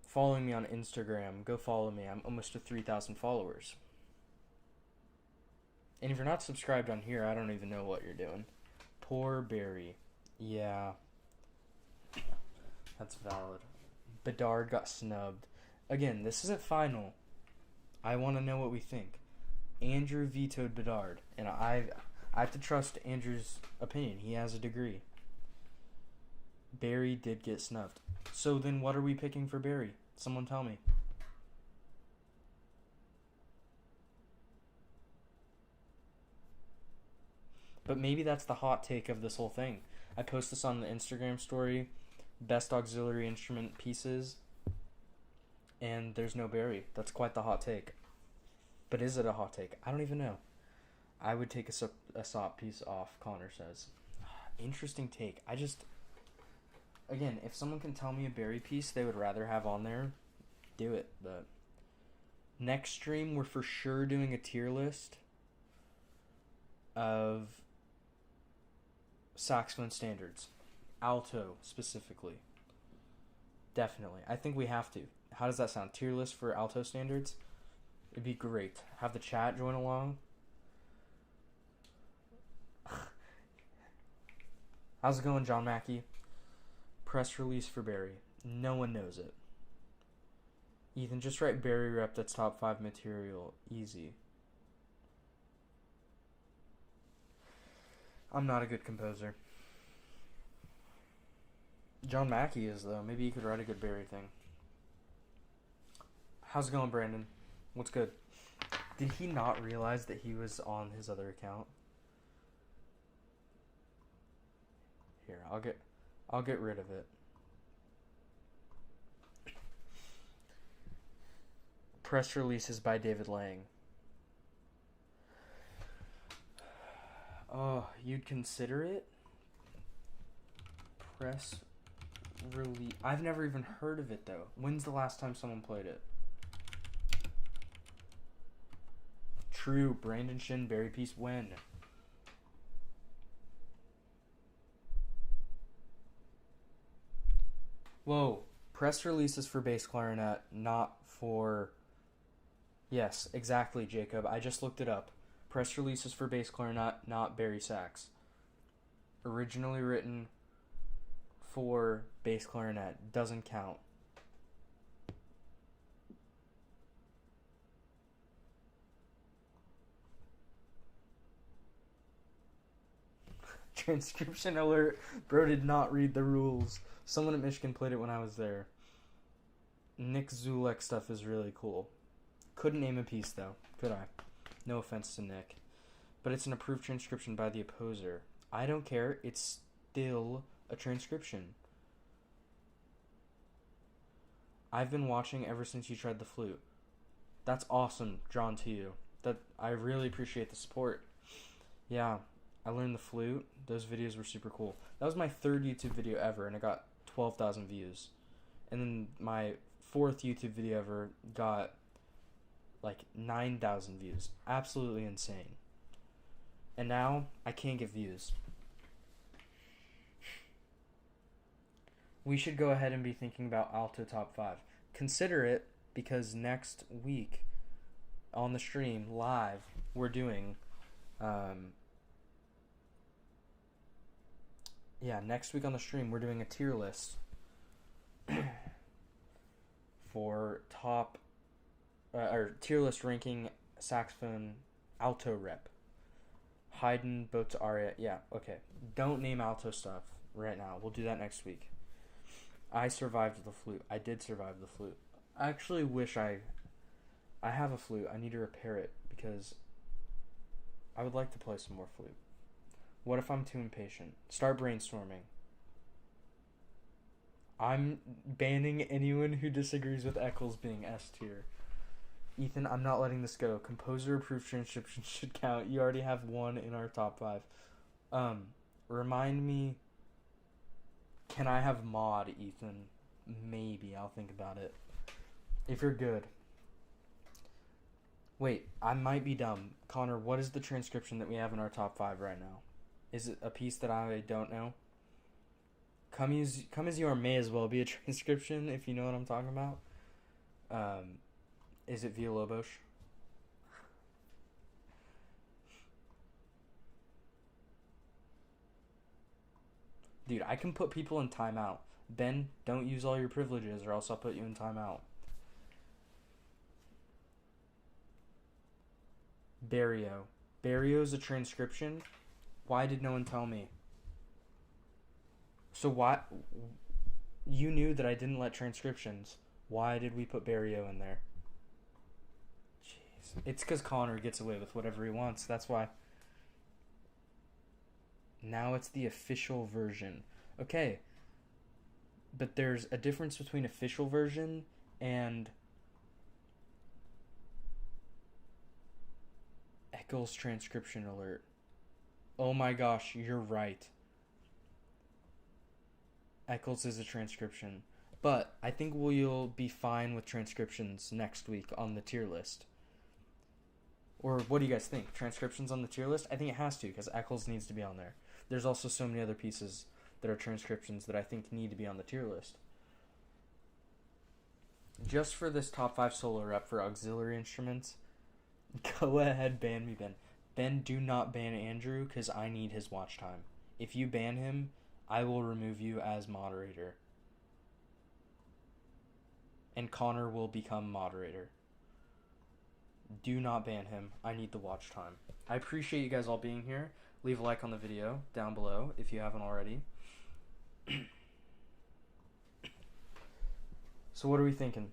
following me on Instagram, go follow me. I'm almost to 3,000 followers. And if you're not subscribed on here, I don't even know what you're doing. Poor Barry. Yeah. That's valid. Bedard got snubbed. Again, this isn't final. I want to know what we think. Andrew vetoed Bedard, and I have to trust Andrew's opinion. He has a degree. Barry did get snubbed. So then what are we picking for Barry? Someone tell me. But maybe that's the hot take of this whole thing. I post this on the Instagram story. Best auxiliary instrument pieces. And there's no Barry. That's quite the hot take. But is it a hot take? I don't even know. I would take a SOP piece off, Connor says. Interesting take. Again, if someone can tell me a Barry piece they would rather have on there, do it. But next stream, we're for sure doing a tier list of saxophone standards. Alto, specifically. Definitely. I think we have to. How does that sound? Tier list for alto standards? It'd be great. Have the chat join along. How's it going, John Mackey? Press release for Barry. No one knows it. Ethan, just write Barry rep that's top 5 material. Easy. I'm not a good composer. John Mackey is, though. Maybe he could write a good Barry thing. How's it going, Brandon? What's good? Did he not realize that he was on his other account? Here, I'll get rid of it. Press releases by David Lang. Oh, you'd consider it? Press release. I've never even heard of it, though. When's the last time someone played it? True. Brandon Shin, Barry piece. When? Whoa. Press releases for bass clarinet, not for... Yes, exactly, Jacob. I just looked it up. Press releases for bass clarinet, not Barry sax. Originally written for bass clarinet. Doesn't count. Transcription alert. Bro did not read the rules. Someone at Michigan played it when I was there. Nick Zulek stuff is really cool. Couldn't name a piece, though. Could I? No offense to Nick. But it's an approved transcription by the opposer. I don't care. It's still a transcription. I've been watching ever since you tried the flute. That's awesome, drawn to you. I really appreciate the support. Yeah, I learned the flute. Those videos were super cool. That was my 3rd YouTube video ever, and it got 12,000 views. And then my 4th YouTube video ever got like 9,000 views. Absolutely insane. And now I can't get views. We should go ahead and be thinking about Alto top 5. Consider it, because next week on the stream live we're doing next week on the stream we're doing a tier list for top or tier list ranking saxophone alto rep. Haydn, Boat Aria. Yeah, okay. Don't name alto stuff right now. We'll do that next week. I survived the flute. I did survive the flute. I actually wish I have a flute. I need to repair it because I would like to play some more flute. What if I'm too impatient? Start brainstorming. I'm banning anyone who disagrees with Eccles being S tier. Ethan, I'm not letting this go. Composer approved transcription should count. You already have one in our top 5. Remind me. Can I have mod, Ethan? Maybe. I'll think about it. If you're good. Wait, I might be dumb. Connor, what is the transcription that we have in our top 5 right now? Is it a piece that I don't know? Come as you are may as well be a transcription, if you know what I'm talking about. Is it Villalobos? Dude, I can put people in timeout. Ben, don't use all your privileges or else I'll put you in timeout. Barrio. Barrio's a transcription? Why did no one tell me? So why... You knew that I didn't let transcriptions. Why did we put Barrio in there? Jeez. It's because Connor gets away with whatever he wants. That's why. Now it's the official version. Okay. But there's a difference between official version and Eccles transcription alert. Oh my gosh, you're right. Eccles is a transcription. But I think we'll be fine with transcriptions next week on the tier list. Or what do you guys think? Transcriptions on the tier list? I think it has to because Eccles needs to be on there. There's also so many other pieces that are transcriptions that I think need to be on the tier list. Just for this top 5 solo rep for auxiliary instruments, go ahead, ban me, Ben. Ben, do not ban Andrew because I need his watch time. If you ban him, I will remove you as moderator. And Connor will become moderator. Do not ban him. I need the watch time. I appreciate you guys all being here. Leave a like on the video down below if you haven't already. So what are we thinking?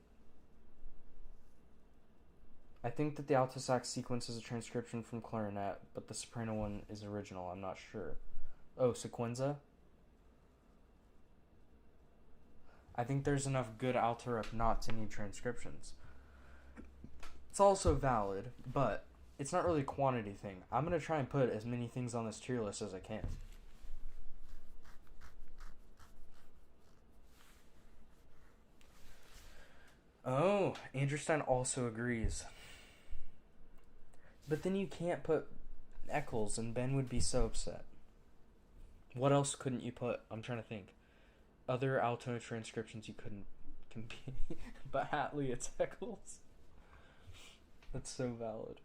I think that the alto sax sequence is a transcription from clarinet, but the soprano one is original. I'm not sure. Oh, sequenza? I think there's enough good alto rep not to need transcriptions. It's also valid, but it's not really a quantity thing. I'm going to try and put as many things on this tier list as I can. Oh, Andrew Stein also agrees. But then you can't put Eccles, and Ben would be so upset. What else couldn't you put? I'm trying to think. Other alto transcriptions you couldn't compete. But Hatley, it's Eccles. That's so valid.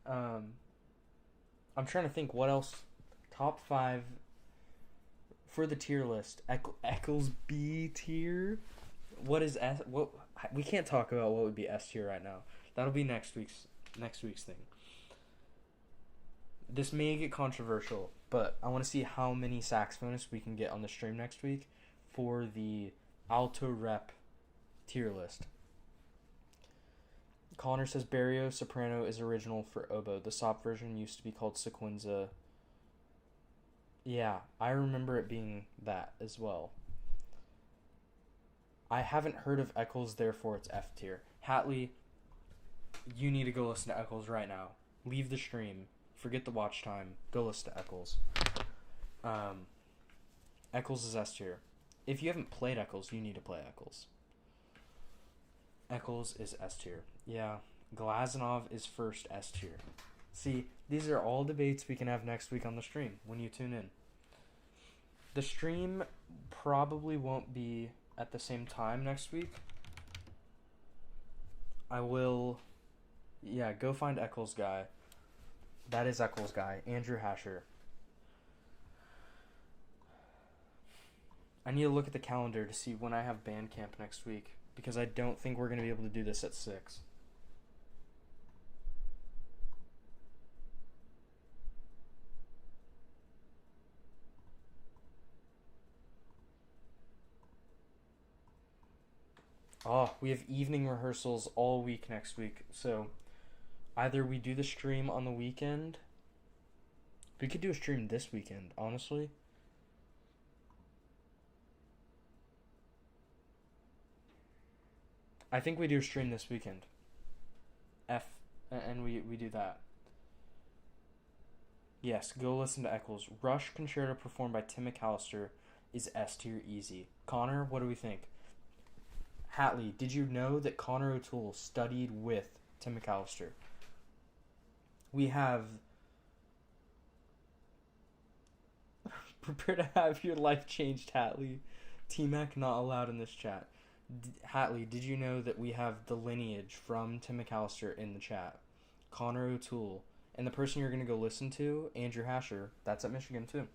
I'm trying to think what else. Top 5 for the tier list. Eccles B tier. What is S? What we can't talk about what would be S tier right now. That'll be next week's thing. This may get controversial, but I want to see how many saxophonists we can get on the stream next week for the alto rep tier list. Connor says Barrio soprano is original for oboe. The sop version used to be called sequenza. Yeah, I remember it being that as well. I haven't heard of Eccles, therefore it's F tier. Hatley, you need to go listen to Eccles right now. Leave the stream. Forget the watch time. Go listen to Eccles. Eccles is S tier. If you haven't played Eccles, you need to play Eccles. Eccles is S tier. Yeah, Glazunov is first S tier. See, these are all debates we can have next week on the stream when you tune in. The stream probably won't be at the same time next week. I will... Yeah, go find Eccles guy. That is Eccles guy. Andrew Hasher. I need to look at the calendar to see when I have band camp next week, because I don't think we're going to be able to do this at 6. Oh, we have evening rehearsals all week next week. So either we do the stream on the weekend. We could do a stream this weekend, honestly. I think we do a stream this weekend. And we do that. Yes, go listen to Eccles. Rush Concerto performed by Tim McAllister is S tier easy. Connor, what do we think? Hatley, did you know that Connor O'Toole studied with Tim McAllister? We have... Prepare to have your life changed, Hatley. T-Mac not allowed in this chat. Hatley, did you know that we have the lineage from Tim McAllister in the chat? Connor O'Toole. And the person you're going to go listen to, Andrew Hasher, that's at Michigan too.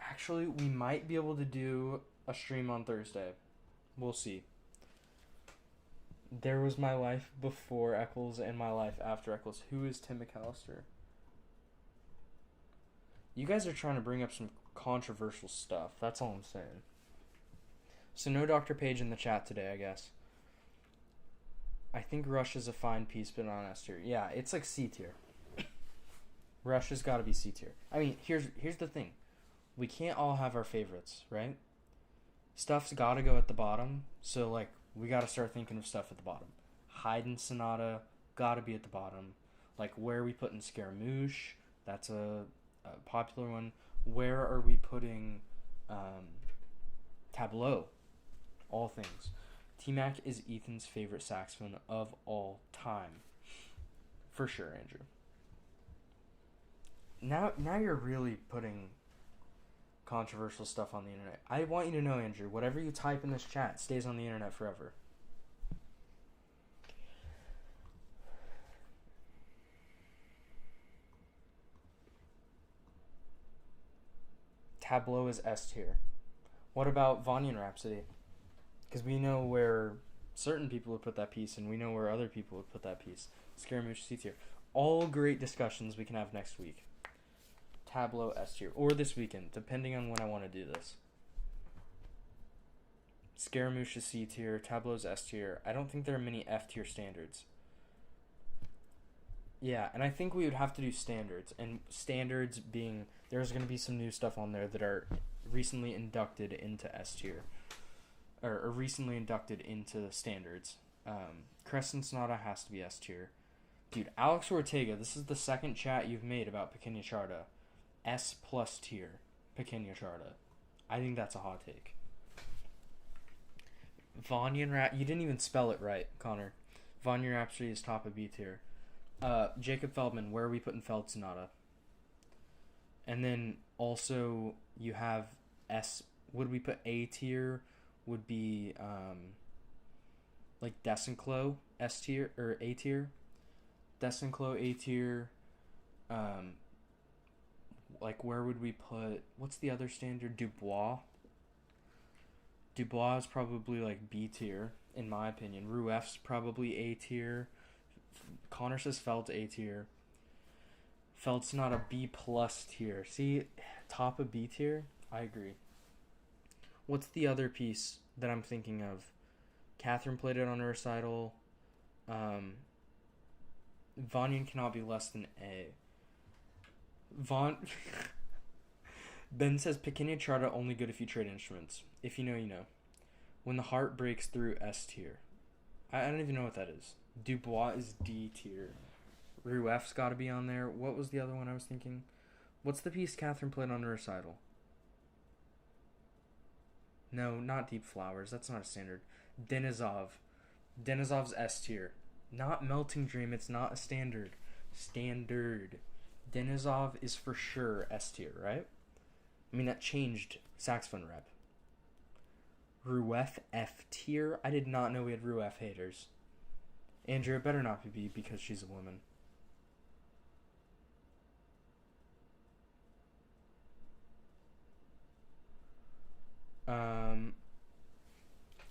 Actually, we might be able to do a stream on Thursday. We'll see. There was my life before Eccles and my life after Eccles. Who is Tim McAllister? You guys are trying to bring up some controversial stuff. That's all I'm saying. So no Dr. Page in the chat today, I guess. I think Rush is a fine piece, but not S tier. Yeah, it's like C tier. Rush has got to be C tier. I mean, here's the thing. We can't all have our favorites, right? Stuff's got to go at the bottom. So, like, we got to start thinking of stuff at the bottom. Haydn Sonata, got to be at the bottom. Like, where are we putting Scaramouche? That's a popular one. Where are we putting Tableau? All things. T-Mac is Ethan's favorite saxophone of all time. For sure, Andrew. Now you're really putting controversial stuff on the internet. I want you to know, Andrew, whatever you type in this chat stays on the internet forever. Tableau is S tier. What about Vanyan Rhapsody? Because we know where certain people would put that piece, and we know where other people would put that piece. Scaramouche C tier. All great discussions we can have next week. Tableau S tier. Or this weekend, depending on when I want to do this. Scaramouche is C tier. Tableau's S tier. I don't think there are many F tier standards. Yeah, and I think we would have to do standards. And standards being... There's going to be some new stuff on there that are recently inducted into S tier. Or recently inducted into standards. Crescent Sonata has to be S tier. Dude, Alex Ortega, this is the second chat you've made about Pequeña Charda. S plus tier. Pequeña Charda. I think that's a hot take. Vanyan Rhapsody. You didn't even spell it right, Connor. Vanyan Rhapsody is top of B tier. Jacob Feldman, where are we putting Feld Sonata? And then also you have S. Would we put A tier? Would be like Desinclo S tier or A tier. Desinclo A tier. Like where would we put? What's the other standard? Dubois. Dubois is probably like B tier in my opinion. Rueff's probably A tier. Connor says Feld A tier. Feld's not a B plus tier. See, top of B tier? I agree. What's the other piece that I'm thinking of? Catherine played it on a recital. Vanyan cannot be less than A. Ben says Pequeña Charda only good if you trade instruments. If you know, you know. When the heart breaks through, S tier. I don't even know what that is. Dubois is D tier. Rueff's got to be on there. What was the other one I was thinking? What's the piece Catherine played on a recital? No, not Deep Flowers. That's not a standard. Denisov. Denisov's S tier. Not Melting Dream. It's not a standard. Standard. Denisov is for sure S tier, right? I mean, that changed saxophone rep. Rueff F tier? I did not know we had Rueff haters. Andrew, it better not be B because she's a woman.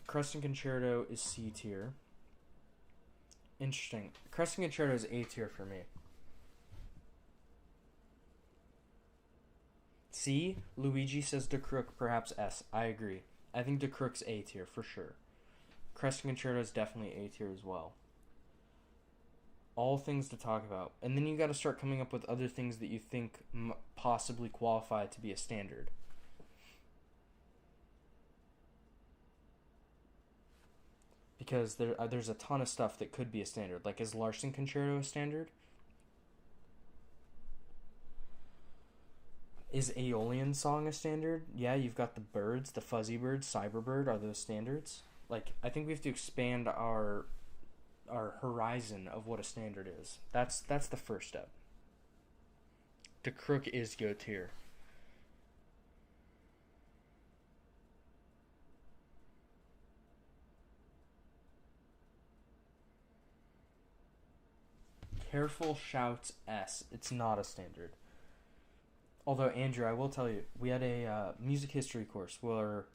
Crescent Concerto is C tier. Interesting. Crescent Concerto is A tier for me. C. Luigi says De Crook, perhaps S. I agree. I think De Crook's A tier for sure. Crescent Concerto is definitely A tier as well. All things to talk about. And then you got to start coming up with other things that you think possibly qualify to be a standard. Because there's a ton of stuff that could be a standard. Like, is Larsen Concerto a standard? Is Aeolian Song a standard? Yeah, you've got the birds, the fuzzy birds, Cyberbird. Are those standards? Like, I think we have to expand our horizon of what a standard is. That's the first step. De Crook is go tier. Careful Shouts S. It's not a standard. Although, Andrew, I will tell you, we had a music history course where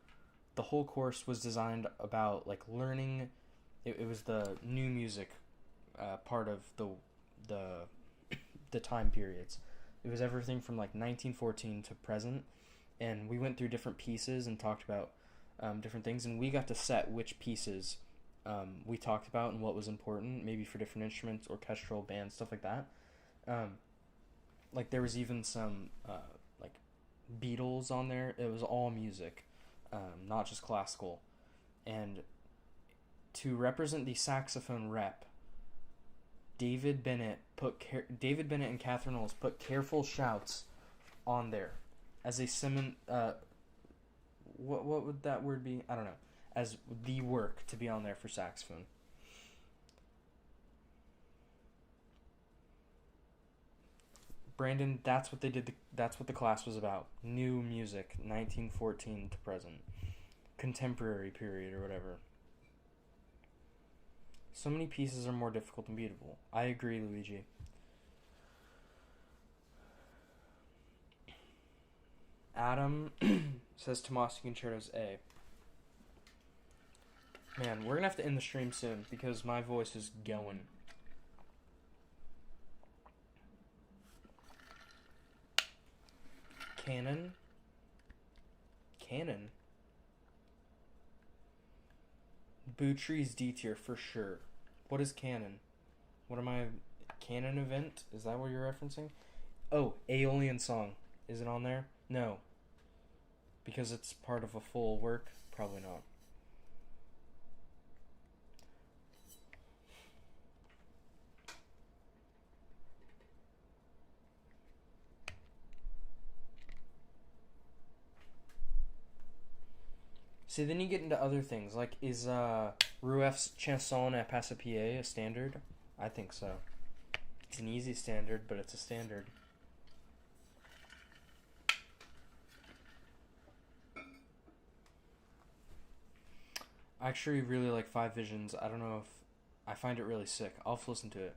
the whole course was designed about like learning. It was the new music part of the time periods. It was everything from like 1914 to present, and we went through different pieces and talked about different things, and we got to set which pieces we talked about and what was important, maybe for different instruments, orchestral, bands, stuff like that. Like there was even some like Beatles on there. It was all music, not just classical. And to represent the saxophone rep, David Bennett and Catherine Knowles put Careful Shouts on there as a what would that word be? I don't know. As the work to be on there for saxophone. Brandon, that's what they did. That's what the class was about. New music, 1914 to present, contemporary period or whatever. So many pieces are more difficult and beatable. I agree, Luigi. Adam says Tomasi Concerto's A. Man, we're gonna have to end the stream soon because my voice is going. Canon. Boutry's D tier for sure. What is Canon? What am I? Canon event? Is that what you're referencing? Oh, Aeolian Song. Is it on there? No. Because it's part of a full work? Probably not. See, then you get into other things, like, is Rueff's Chanson à Passepied a standard? I think so. It's an easy standard, but it's a standard. I actually really like Five Visions. I don't know if... I find it really sick. I'll have to listen to it.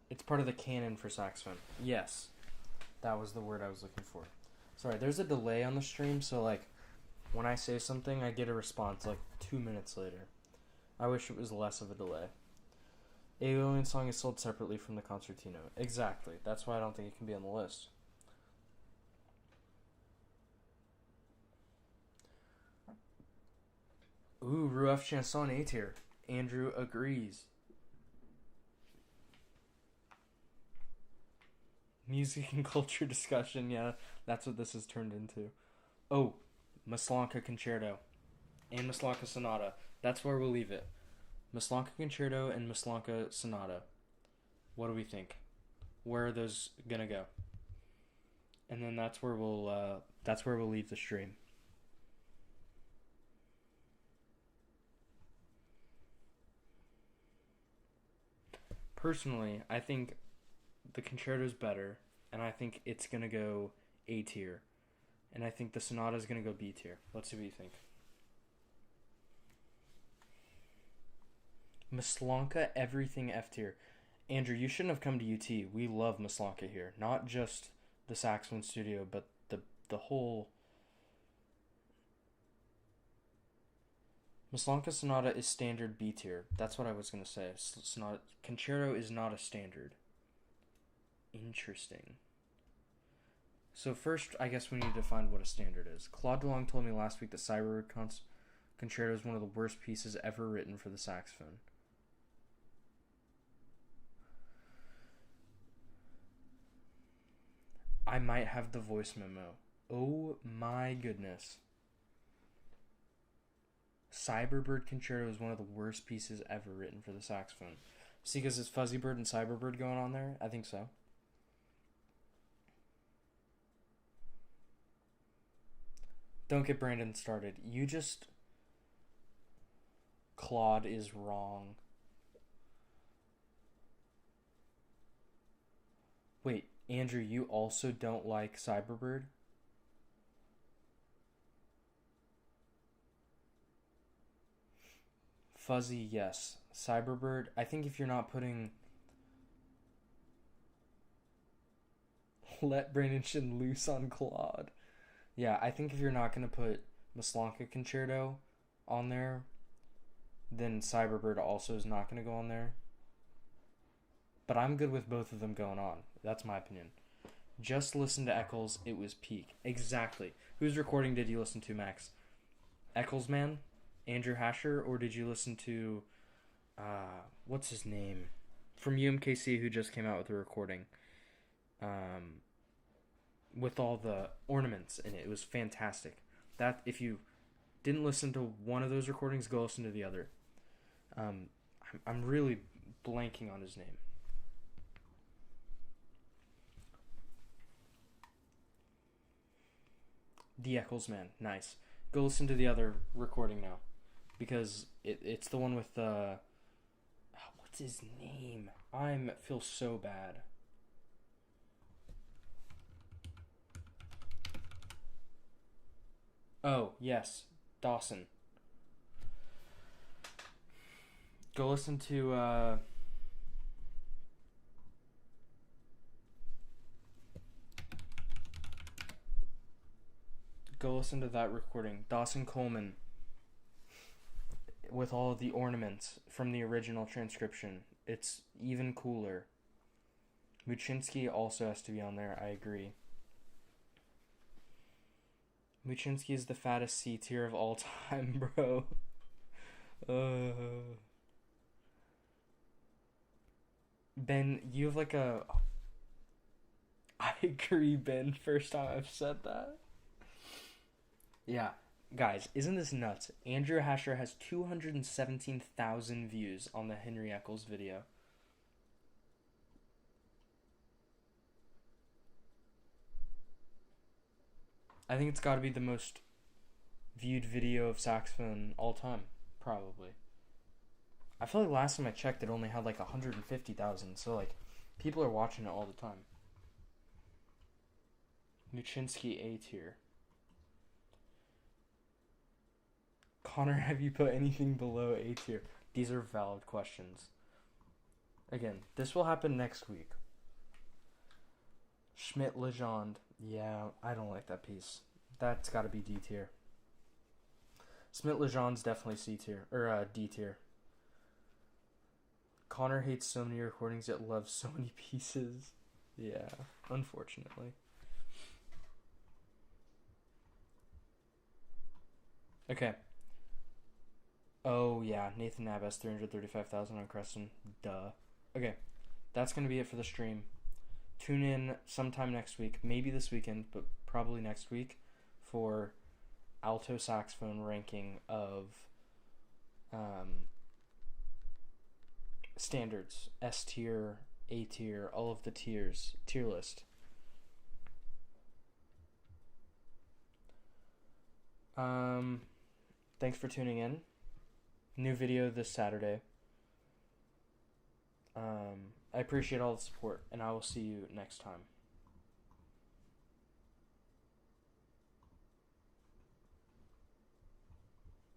It's part of the canon for saxophone. Yes. That was the word I was looking for. Sorry, there's a delay on the stream, so, like... When I say something, I get a response like 2 minutes later. I wish it was less of a delay. Aeolian Song is sold separately from the concertino. Exactly. That's why I don't think it can be on the list. Ooh, Rueff Chanson A tier. Andrew agrees. Music and culture discussion. Yeah, that's what this has turned into. Oh. Maslanka Concerto and Maslanka Sonata. That's where we'll leave it. Maslanka Concerto and Maslanka Sonata. What do we think? Where are those gonna go? And then that's where we'll leave the stream. Personally, I think the Concerto's better, and I think it's gonna go A tier. And I think the Sonata is going to go B tier. Let's see what you think. Maslanka, everything F tier. Andrew, you shouldn't have come to UT. We love Maslanka here. Not just the saxophone studio, but the whole... Maslanka Sonata is standard B tier. That's what I was going to say. Sonata Concerto is not a standard. Interesting. So first, I guess we need to find what a standard is. Claude DeLong told me last week that Cyberbird Concerto is one of the worst pieces ever written for the saxophone. I might have the voice memo. Oh my goodness. Cyberbird Concerto is one of the worst pieces ever written for the saxophone. See, because it's Fuzzy Bird and Cyberbird going on there? I think so. Don't get Brandon started. You just... Claude is wrong. Wait, Andrew, you also don't like Cyberbird? Fuzzy, yes. Cyberbird, I think if you're not putting Let Brandon Shin loose on Claude. Yeah, I think if you're not going to put Maslanka Concerto on there, then Cyberbird also is not going to go on there. But I'm good with both of them going on. That's my opinion. Just listen to Eccles. It was peak. Exactly. Whose recording did you listen to, Max? Eccles Man? Andrew Hasher? Or did you listen to... what's his name? From UMKC, who just came out with a recording. With all the ornaments in it. It was fantastic. That, if you didn't listen to one of those recordings, go listen to the other. I'm really blanking on his name. The Eccles Man. Nice. Go listen to the other recording now. Because it's the one with the... what's his name? I feel so bad. Oh, yes. Dawson. Go listen to... Go listen to that recording. Dawson Coleman. With all of the ornaments from the original transcription. It's even cooler. Muchinsky also has to be on there, I agree. Muchinsky is the fattest C tier of all time, bro. Ben, you have like a... I agree, Ben. First time I've said that. Yeah. Guys, isn't this nuts? Andrew Hasher has 217,000 views on the Henry Eccles video. I think it's got to be the most viewed video of saxophone all time, probably. I feel like last time I checked it only had like 150,000, so like people are watching it all the time. Muchinsky A tier. Connor, have you put anything below A tier? These are valid questions. Again, this will happen next week. Schmidt Legendre. Yeah, I don't like that piece. That's got to be D tier. Schmidt Legendre's definitely C tier. Or D tier. Connor hates so many recordings yet loves so many pieces. Yeah, unfortunately. Okay. Oh, yeah. Nathan Nab has 335,000 on Creston. Duh. Okay. That's going to be it for the stream. Tune in sometime next week. Maybe this weekend, but probably next week for alto saxophone ranking of standards. S tier, A tier, all of the tiers. Tier list. Thanks for tuning in. New video this Saturday. I appreciate all the support, and I will see you next time.